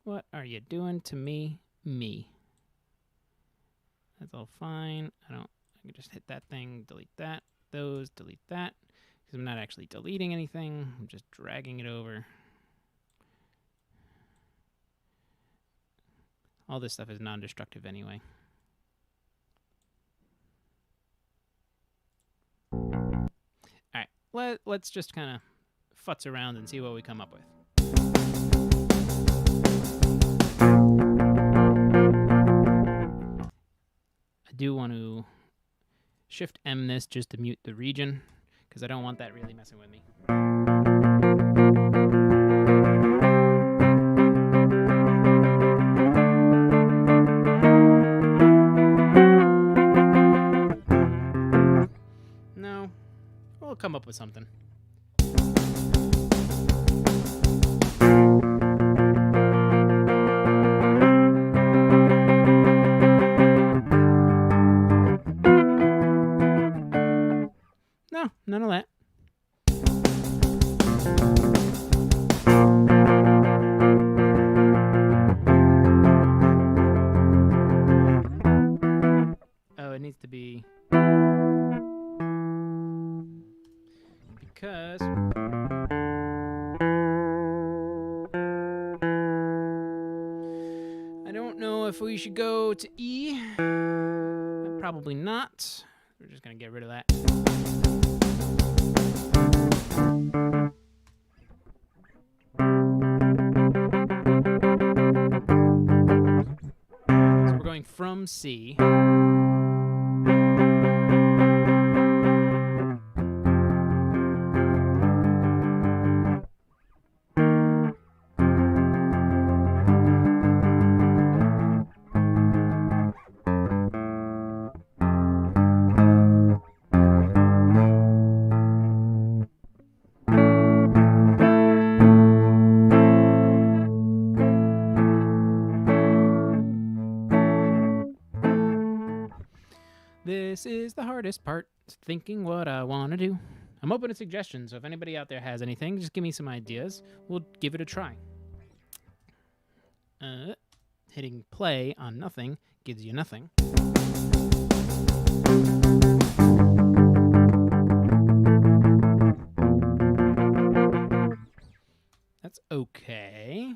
What are you doing to me? Me. That's all fine. I can just hit that thing, delete that, those, delete that. Because I'm not actually deleting anything. I'm just dragging it over. All this stuff is non-destructive anyway. All right, let's just kind of futz around and see what we come up with. I do want to Shift M this just to mute the region, because I don't want that really messing with me. No, we'll come up with something. No, none of that. Oh, it needs to be because I don't know if we should go to E. Probably not. We're just going to get rid of that. So we're going from C. This is the hardest part, thinking what I want to do. I'm open to suggestions, so if anybody out there has anything, just give me some ideas. We'll give it a try. Hitting play on nothing gives you nothing. That's okay.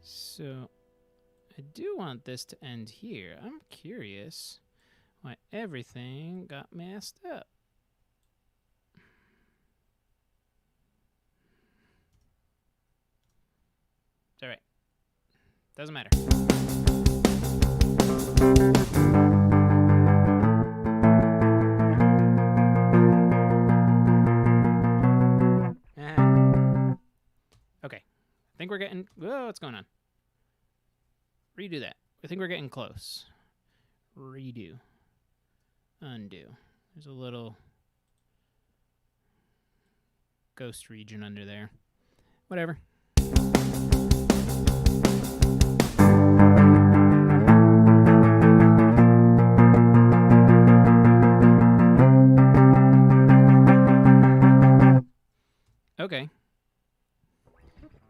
So, I do want this to end here. I'm curious why everything got messed up. It's alright. Doesn't matter. we're getting... Whoa, what's going on? Redo that. I think we're getting close. Redo. Undo. There's a little ghost region under there. Whatever. Okay.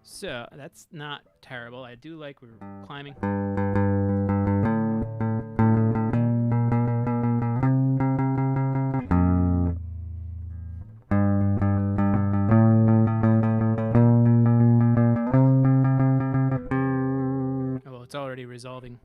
So, that's not terrible. I do like we're climbing. Oh, well, it's already resolving.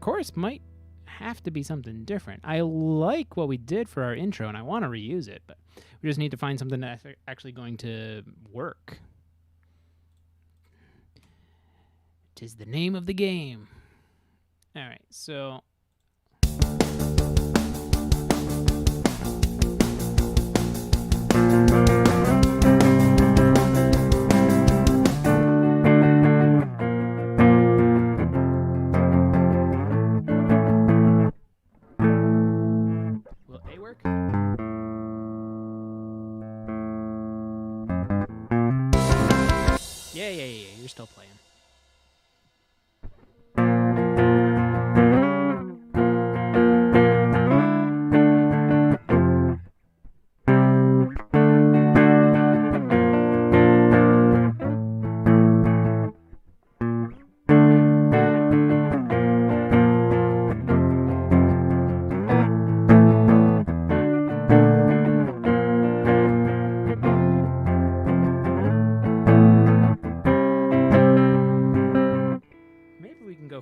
Course might have to be something different. I like what we did for our intro and I want to reuse it, but we just need to find something that's actually going to work. 'Tis the name of the game. All right, so Yeah, you're still playing.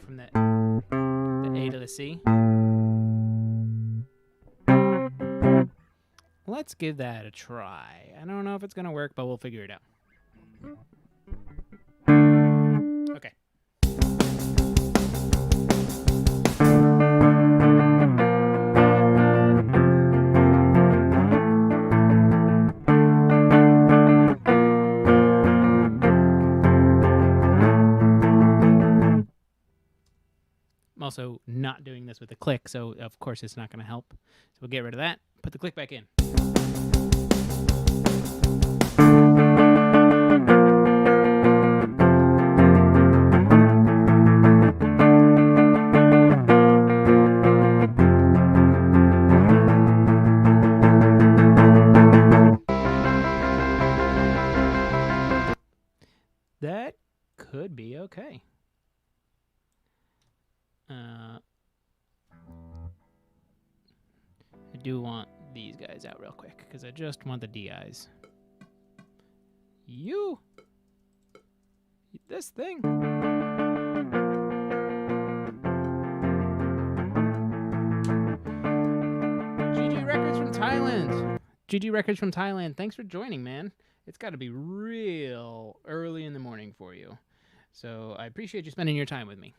From the A to the C. Let's give that a try. I don't know if it's going to work, but we'll figure it out. Okay. I'm also not doing this with a click, so of course it's not going to help. So we'll get rid of that, put the click back in. That could be okay. I do want these guys out real quick because I just want the DIs. You! This thing! GG Records from Thailand! GG Records from Thailand, thanks for joining, man. It's got to be real early in the morning for you. So I appreciate you spending your time with me.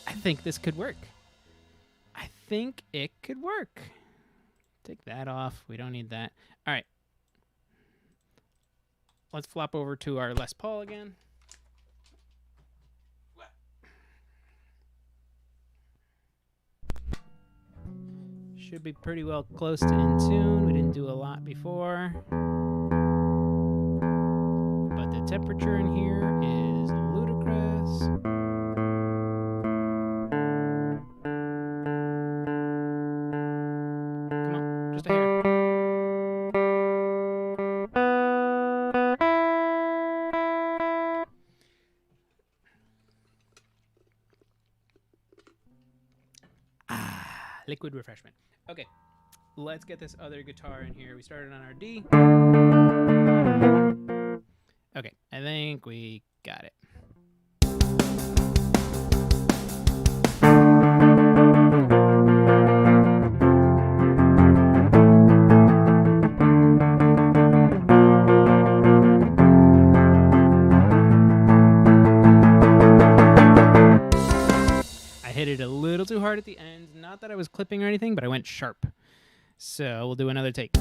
I think this could work. I think it could work. Take that off. We don't need that. All right. Let's flop over to our Les Paul again. Should be pretty well close to in tune. We didn't do a lot before. But the temperature in here is ludicrous. Come on, just a hair. liquid refreshment. Okay, let's get this other guitar in here. We started on our D. Okay, I think we got it. Hit it a little too hard at the end. Not that I was clipping or anything, but I went sharp. So we'll do another take. I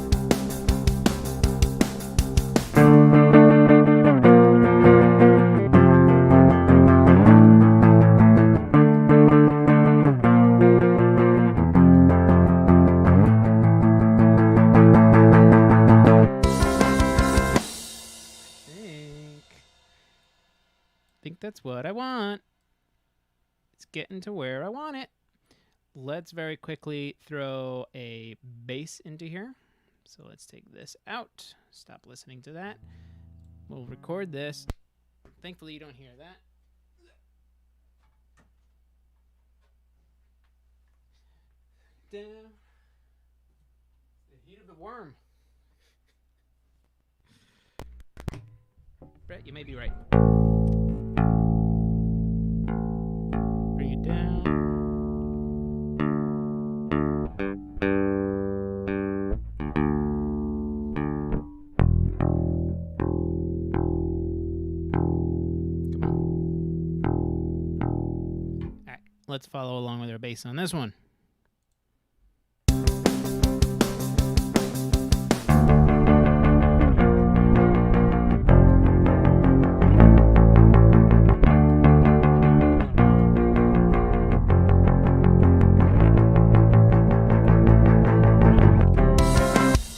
think that's what I want. It's getting to where I want it. Let's very quickly throw a bass into here. So let's take this out. Stop listening to that. We'll record this. Thankfully, you don't hear that. Down. The heat of the worm. Brett, you may be right. Bring it down. Come on. All right, let's follow along with our bass on this one.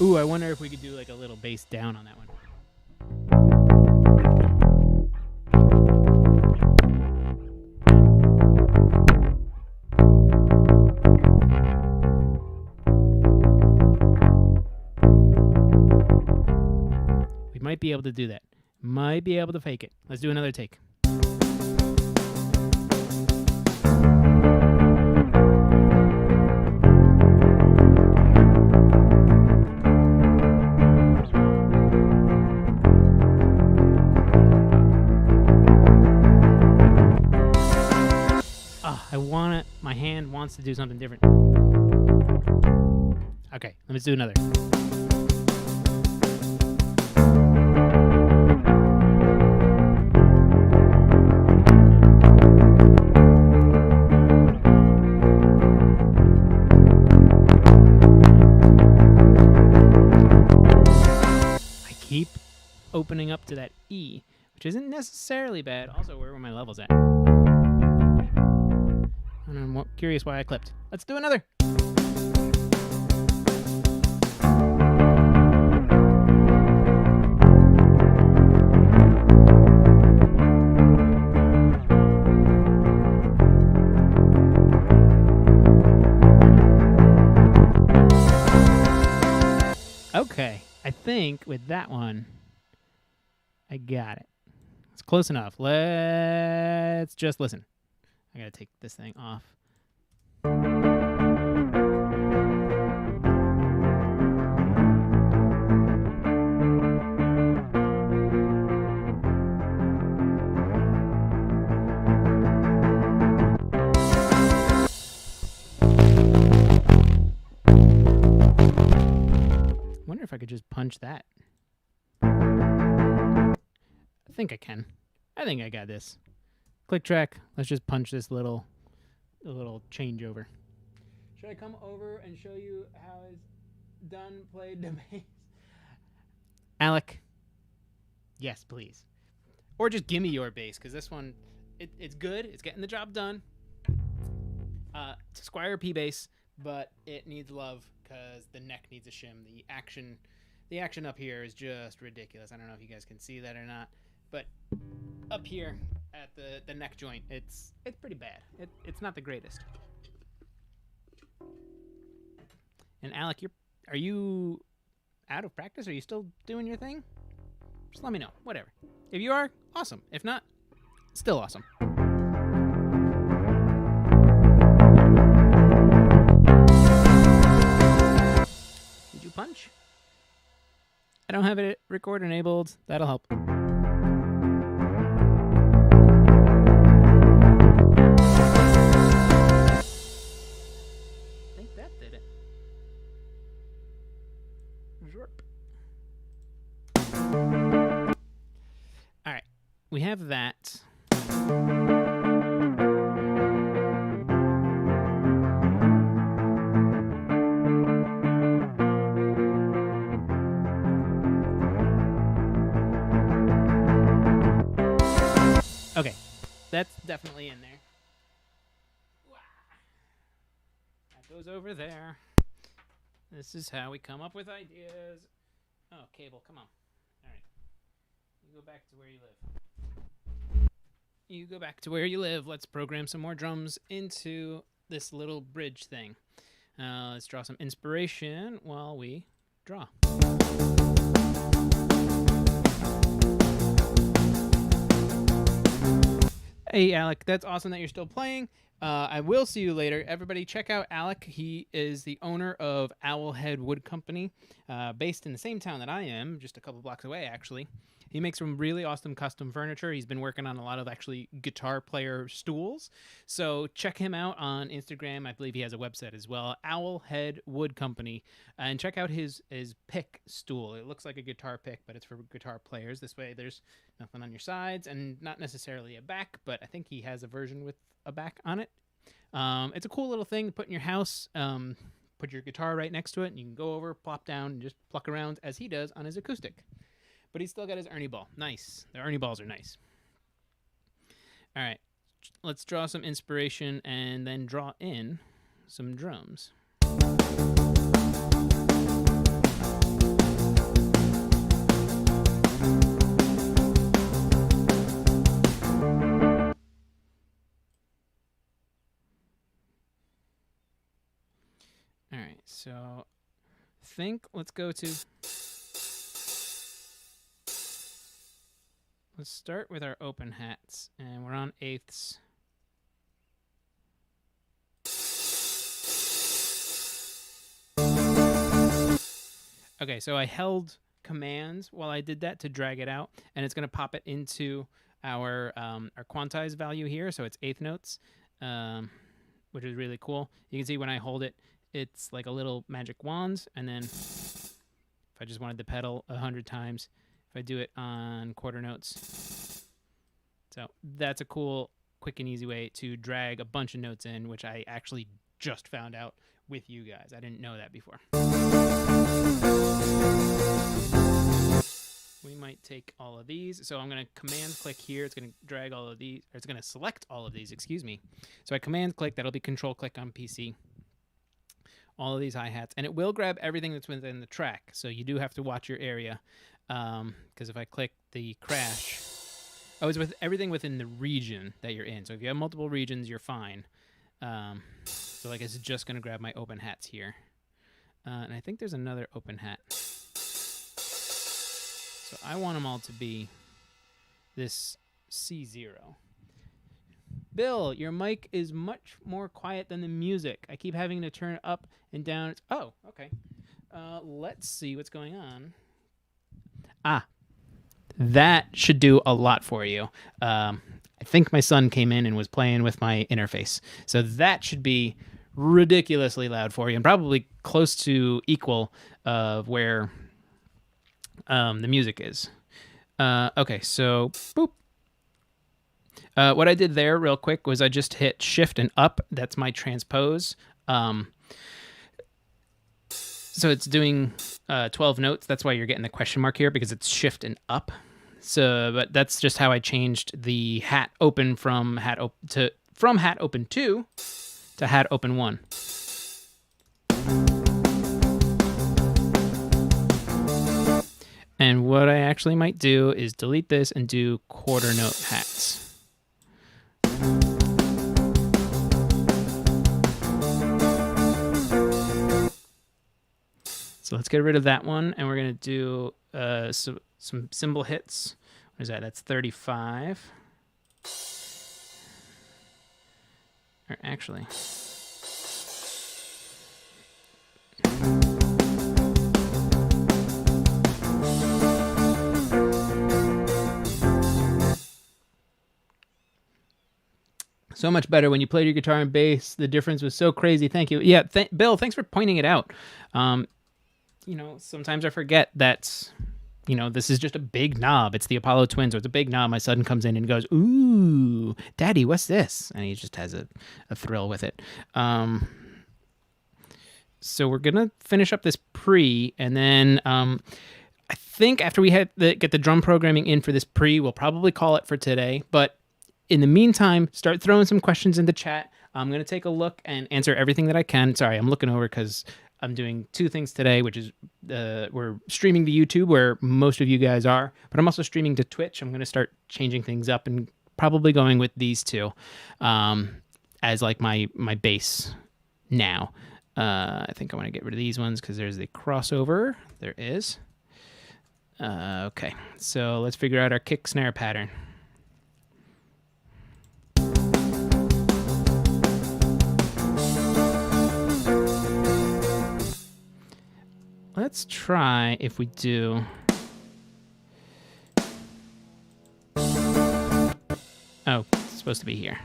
Ooh, I wonder if we could do like a little bass down on that one. We might be able to do that. Might be able to fake it. Let's do another take. My hand wants to do something different. Okay, let's do another. I keep opening up to that E, which isn't necessarily bad. Also, where were my levels at? And I'm curious why I clipped. Let's do another. Okay, I think with that one, I got it. It's close enough. Let's just listen. I gotta take this thing off. Wonder if I could just punch that. I think I can. I think I got this. Click track. Let's just punch this little changeover. Should I come over and show you how it's done played the bass? Alec, yes, please. Or just give me your bass, because this one, it's good. It's getting the job done. It's a Squier P bass, but it needs love because the neck needs a shim. The action up here is just ridiculous. I don't know if you guys can see that or not, but up here at the neck joint, it's pretty bad. It's not the greatest. And Alec, are you out of practice? Are you still doing your thing? Just let me know. Whatever. If you are, awesome. If not, still awesome. I don't have it record enabled. That'll help. I think that did it. All right, we have that. Okay, that's definitely in there. That goes over there. This is how we come up with ideas. Oh, cable, come on. All right. You go back to where you live. You go back to where you live. Let's program some more drums into this little bridge thing. Let's draw some inspiration while we draw. Hey, Alec, that's awesome that you're still playing. I will see you later. Everybody, check out Alec. He is the owner of Owlhead Wood Company, based in the same town that I am, just a couple blocks away, actually. He makes some really awesome custom furniture. He's been working on a lot of actually guitar player stools. So check him out on Instagram. I believe he has a website as well, Owlhead Wood Company. And check out his pick stool. It looks like a guitar pick, but it's for guitar players. This way there's nothing on your sides and not necessarily a back, but I think he has a version with a back on it. It's a cool little thing to put in your house. Put your guitar right next to it, and you can go over, plop down, and just pluck around as he does on his acoustic. But he's still got his Ernie ball. Nice. The Ernie balls are nice. All right. Let's draw some inspiration and then draw in some drums. All right. So let's go to... Let's start with our open hats, and we're on eighths. Okay, so I held commands while I did that to drag it out, and it's going to pop it into our quantize value here, so it's eighth notes, which is really cool. You can see when I hold it, it's like a little magic wand, and then if I just wanted to pedal 100 times, I do it on quarter notes. So that's a cool, quick and easy way to drag a bunch of notes in, which I actually just found out with you guys. I didn't know that before. We might take all of these. So I'm going to command click here. It's going to drag all of these, or it's going to select all of these, excuse me. So I command click, that'll be control click on PC. All of these hi-hats, and it will grab everything that's within the track. So you do have to watch your area. Because if I click the crash, it's with everything within the region that you're in. So if you have multiple regions, you're fine. So like it's just going to grab my open hats here. And I think there's another open hat. So I want them all to be this C0. Bill, your mic is much more quiet than the music. I keep having to turn it up and down. Oh, okay. Let's see what's going on. That should do a lot for you. I think my son came in and was playing with my interface. So that should be ridiculously loud for you and probably close to equal of where the music is. Okay, so boop. What I did there real quick was I just hit shift and up. That's my transpose. So it's doing 12 notes. That's why you're getting the question mark here, because it's shift and up. So, but that's just how I changed the hat open from hat open 2 to hat open 1. And what I actually might do is delete this and do quarter note hats. So let's get rid of that one, and we're going to do some cymbal hits. What is that? That's 35. Or actually... So much better when you played your guitar and bass. The difference was so crazy. Thank you. Yeah, Bill, thanks for pointing it out. Sometimes I forget that, this is just a big knob. It's the Apollo twins, so it's a big knob. My son comes in and goes, "Ooh, Daddy, what's this?" And he just has a thrill with it. So we're going to finish up this pre, and then I think after we get the drum programming in for this pre, we'll probably call it for today. But in the meantime, start throwing some questions in the chat. I'm going to take a look and answer everything that I can. Sorry, I'm looking over because I'm doing two things today, which is we're streaming to YouTube, where most of you guys are, but I'm also streaming to Twitch. I'm going to start changing things up and probably going with these two as like my base now. I think I want to get rid of these ones because there's the crossover. There is. Okay, so let's figure out our kick snare pattern. Let's try if we do. Oh, it's supposed to be here.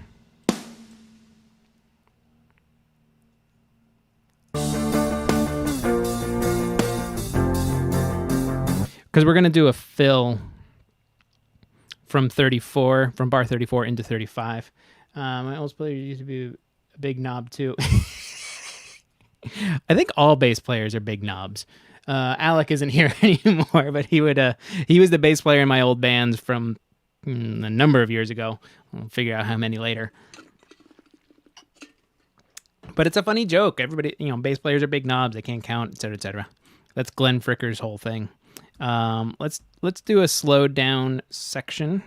Because we're going to do a fill from bar 34 into 35. My old player used to be a big knob too. I think all bass players are big knobs. Alec isn't here anymore, but he was the bass player in my old bands from a number of years ago. I'll figure out how many later. But it's a funny joke. Everybody, bass players are big knobs. They can't count, etc., etc. That's Glenn Fricker's whole thing. Let's do a slowed down section.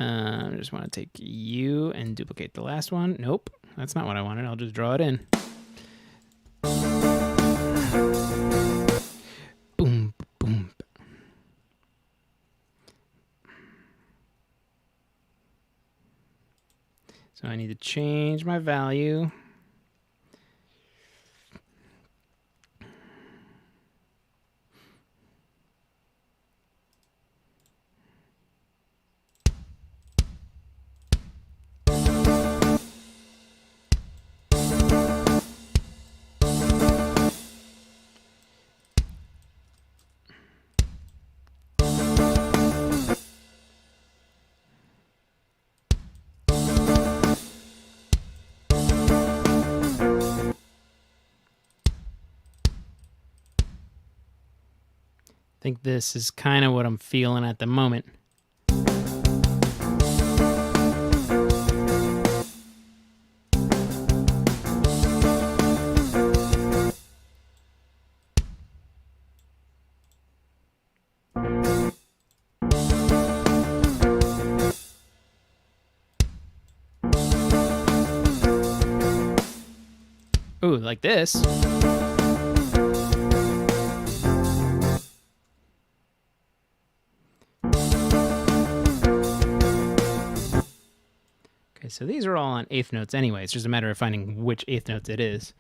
I just want to take you and duplicate the last one. Nope, that's not what I wanted. I'll just draw it in. Boom, boom. So I need to change my value. I think this is kind of what I'm feeling at the moment. Ooh, like this. Okay, so these are all on eighth notes anyway. It's just a matter of finding which eighth notes it is.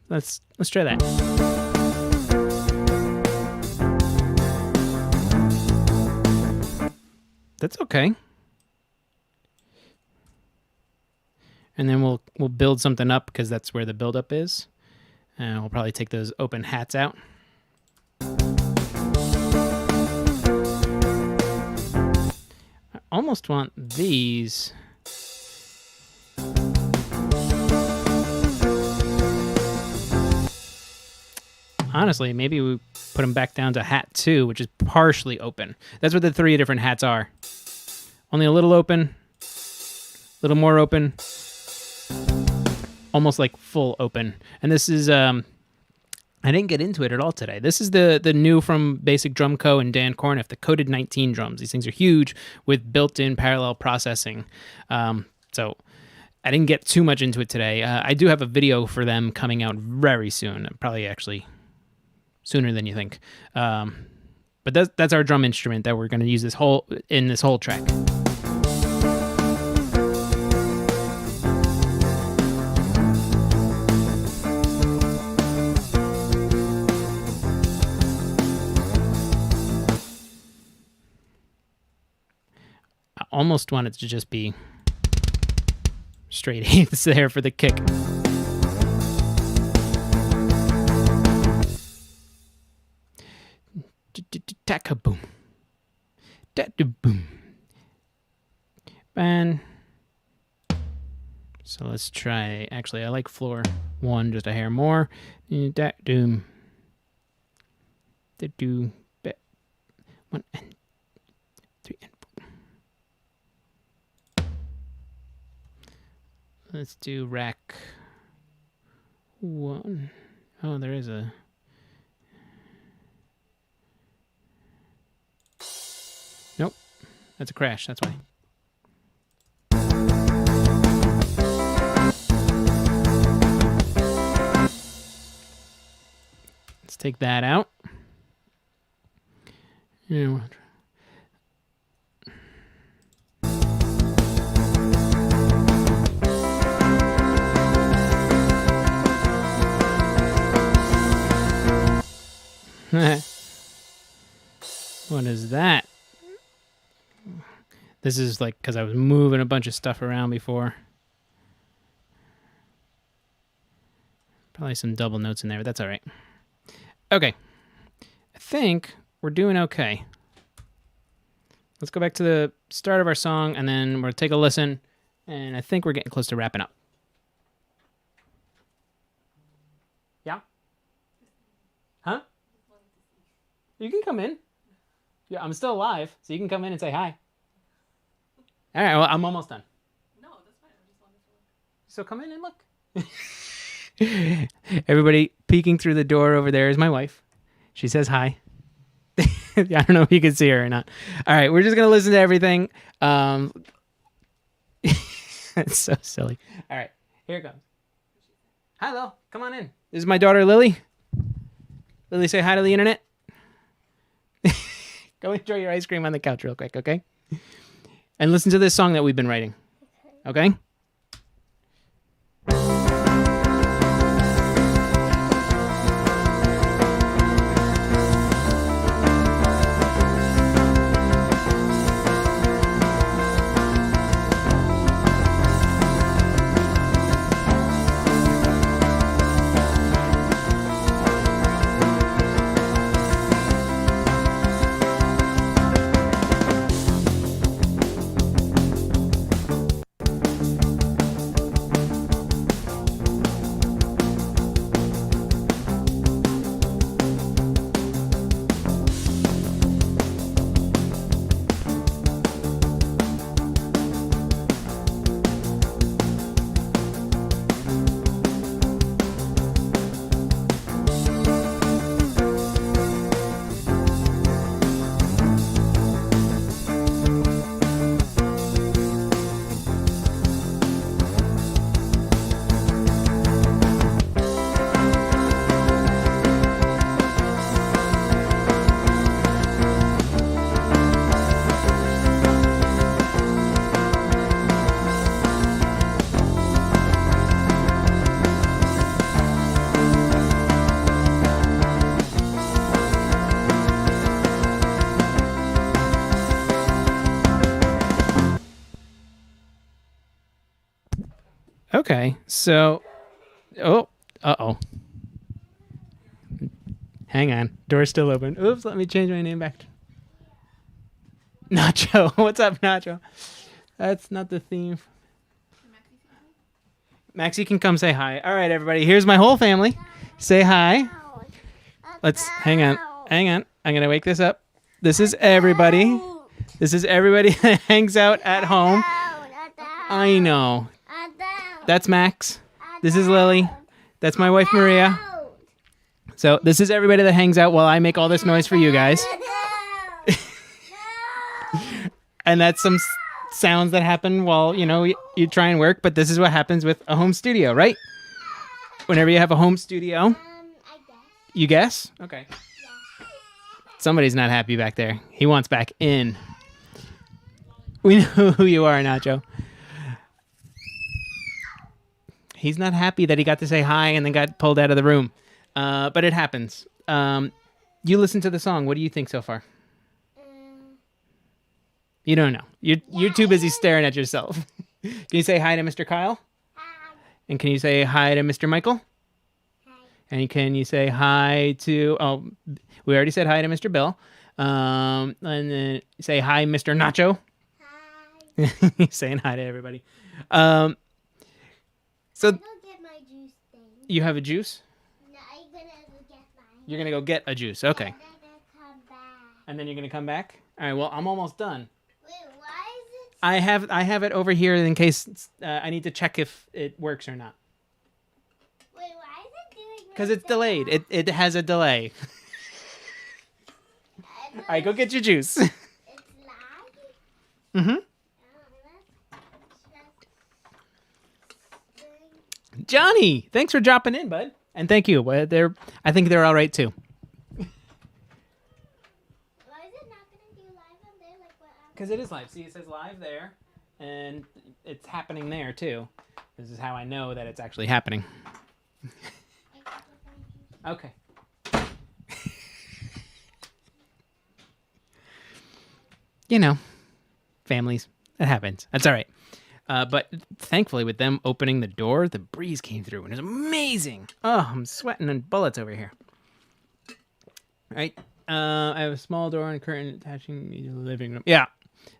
Let's try that. That's okay. And then we'll build something up because that's where the buildup is. And we'll probably take those open hats out. I almost want these. Honestly, maybe we put them back down to hat 2, which is partially open. That's what the 3 different hats are. Only a little open, a little more open, almost like full open. And this is, I didn't get into it at all today. This is the new from Basic Drum Co. and Dan Corniff, the Coded 19 drums. These things are huge with built-in parallel processing. So I didn't get too much into it today. I do have a video for them coming out very soon, probably actually sooner than you think. But that's our drum instrument that we're going to use this whole track. almost want it to just be straight eighths there for the kick. Tack-a-boom. Da-da-boom. And so let's try, actually I like floor 1 just a hair more. Da-doom. Da-do. 1 and 3 and 4. Let's do rack 1. Oh, there is a... Nope. That's a crash, that's why. Let's take that out. Yeah. What is that? This is like because I was moving a bunch of stuff around before. Probably some double notes in there, but that's all right. Okay. I think we're doing okay. Let's go back to the start of our song, and then we'll take a listen, and I think we're getting close to wrapping up. Yeah? Huh? You can come in. Yeah, I'm still alive, so you can come in and say hi. All right, well, I'm almost done. No, that's fine. I just wanted to look. So come in and look. Everybody peeking through the door over there is my wife. She says hi. I don't know if you can see her or not. All right, we're just going to listen to everything. It's so silly. All right, here it comes. Hi, Lil. Come on in. This is my daughter, Lily. Lily, say hi to the internet. Go enjoy your ice cream on the couch real quick, okay? And listen to this song that we've been writing. Okay? Okay, so... Oh, uh-oh. Hang on. Door's still open. Oops, let me change my name back to... Nacho. What's up, Nacho? That's not the theme. Maxie can come say hi. All right, everybody. Here's my whole family. Say hi. Let's... Hang on. Hang on. I'm going to wake this up. This is everybody. This is everybody that hangs out at home. I know. That's Max. This is Lily. That's my wife, Maria. So this is everybody that hangs out while I make all this noise for you guys. And that's some sounds that happen while, you know, you try and work. But this is what happens with a home studio, right? Whenever you have a home studio. I guess. You guess? Okay. Yeah. Somebody's not happy back there. He wants back in. We know who you are, Nacho. He's not happy that he got to say hi and then got pulled out of the room. But it happens. You listen to the song. What do you think so far? You don't know. You're too busy staring at yourself. Can you say hi to Mr. Kyle? Hi. And can you say hi to Mr. Michael? Hi. And can you say hi to... Oh, we already said hi to Mr. Bill. And then say hi, Mr. Nacho. Hi. Saying hi to everybody. So I'll go get my juice thing. you have a juice? No, I'm gonna go get mine. You're going to go get a juice. Okay. And then I'll come back. And then you're going to come back? All right, well, I'm almost done. Wait, why is it? I have it over here in case I need to check if it works or not. Wait, why is it doing? Because it's delayed. It has a delay. All right, go get your juice. It's live. Mm-hmm. Johnny, thanks for dropping in, bud. And thank you. I think they're all right, too. Why is it not gonna do live on there like what? Because it is live. See, it says live there, and it's happening there, too. This is how I know that it's actually happening. Okay. You know, families. That happens. That's all right. But thankfully, with them opening the door, the breeze came through, and it was amazing. Oh, I'm sweating and bullets over here. All right. I have a small door and curtain attaching to the living room. Yeah.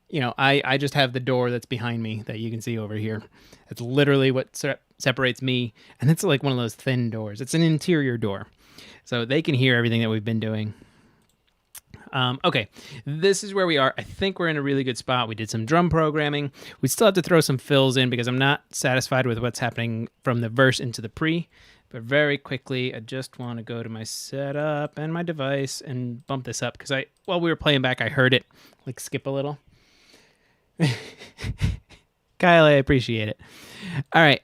You know, I just have the door that's behind me that you can see over here. That's literally what separates me. And it's like one of those thin doors. It's an interior door. So they can hear everything that we've been doing. Okay, this is where we are. I think we're in a really good spot. We did some drum programming. We still have to throw some fills in because I'm not satisfied with what's happening from the verse into the pre. But very quickly, I just want to go to my setup and my device and bump this up because while we were playing back, I heard it like skip a little. Kyle, I appreciate it. All right,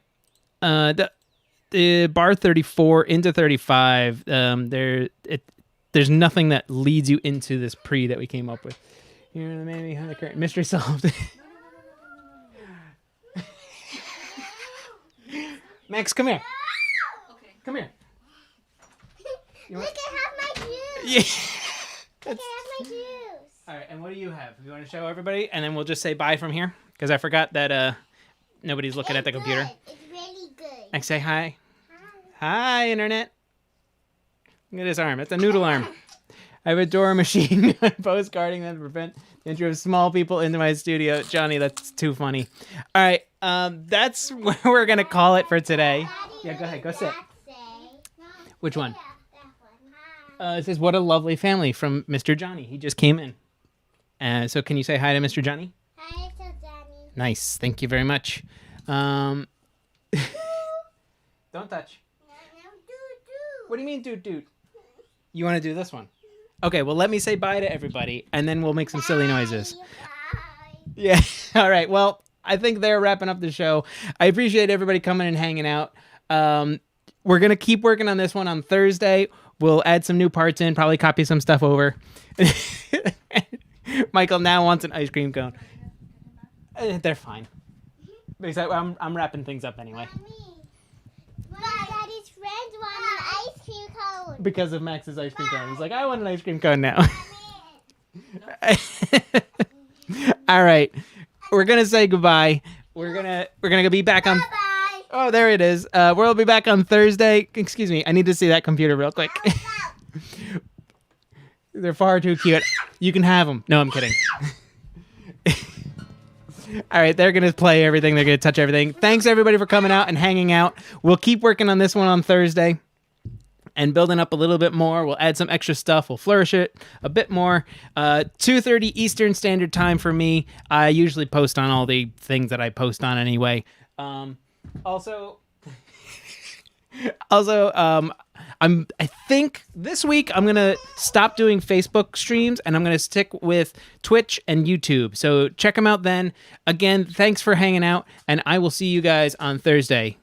the bar 34 into 35. There's nothing that leads you into this pre that we came up with. You're the man behind the curtain. Mystery solved. Max, come here. Okay. Come here. Look, I have my juice. Yeah. Look, I have my juice. All right, and what do you have? You want to show everybody, and then we'll just say bye from here because I forgot that nobody's looking at the computer. Good. It's really good. I say hi. Hi. Hi, internet. Look at this arm. It's a noodle arm. I have a door machine postcarding them to prevent the entry of small people into my studio. Johnny, that's too funny. All right, that's where we're going to call it for today. Daddy, Yeah, go ahead. Go what sit. does that say? Which one? Yeah, that one. Hi. It says, what a lovely family from Mr. Johnny. He just came in. So can you say hi to Mr. Johnny? Hi, to Danny. Nice. Thank you very much. Don't touch. What do you mean, doot doot? You want to do this one? Okay, well, let me say bye to everybody, and then we'll make some silly noises. Bye. Yeah. All right. Well, I think they're wrapping up the show. I appreciate everybody coming and hanging out. We're going to keep working on this one on Thursday. We'll add some new parts in, probably copy some stuff over. Michael now wants an ice cream cone. They're fine. Because I'm wrapping things up anyway. Mommy, Daddy's friends want an ice cream cone. Because of Max's ice cream cone. He's like, I want an ice cream cone now. All right. We're going to say goodbye. We're gonna be back on... Bye. Oh, there it is. We'll be back on Thursday. Excuse me. I need to see that computer real quick. They're far too cute. You can have them. No, I'm kidding. All right, they're going to play everything. They're going to touch everything. Thanks, everybody, for coming out and hanging out. We'll keep working on this one on Thursday and building up a little bit more. We'll add some extra stuff. We'll flourish it a bit more. 2:30 Eastern Standard Time for me. I usually post on all the things that I post on anyway. Also, I think this week I'm going to stop doing Facebook streams and I'm going to stick with Twitch and YouTube. So check them out then. Again, thanks for hanging out and I will see you guys on Thursday.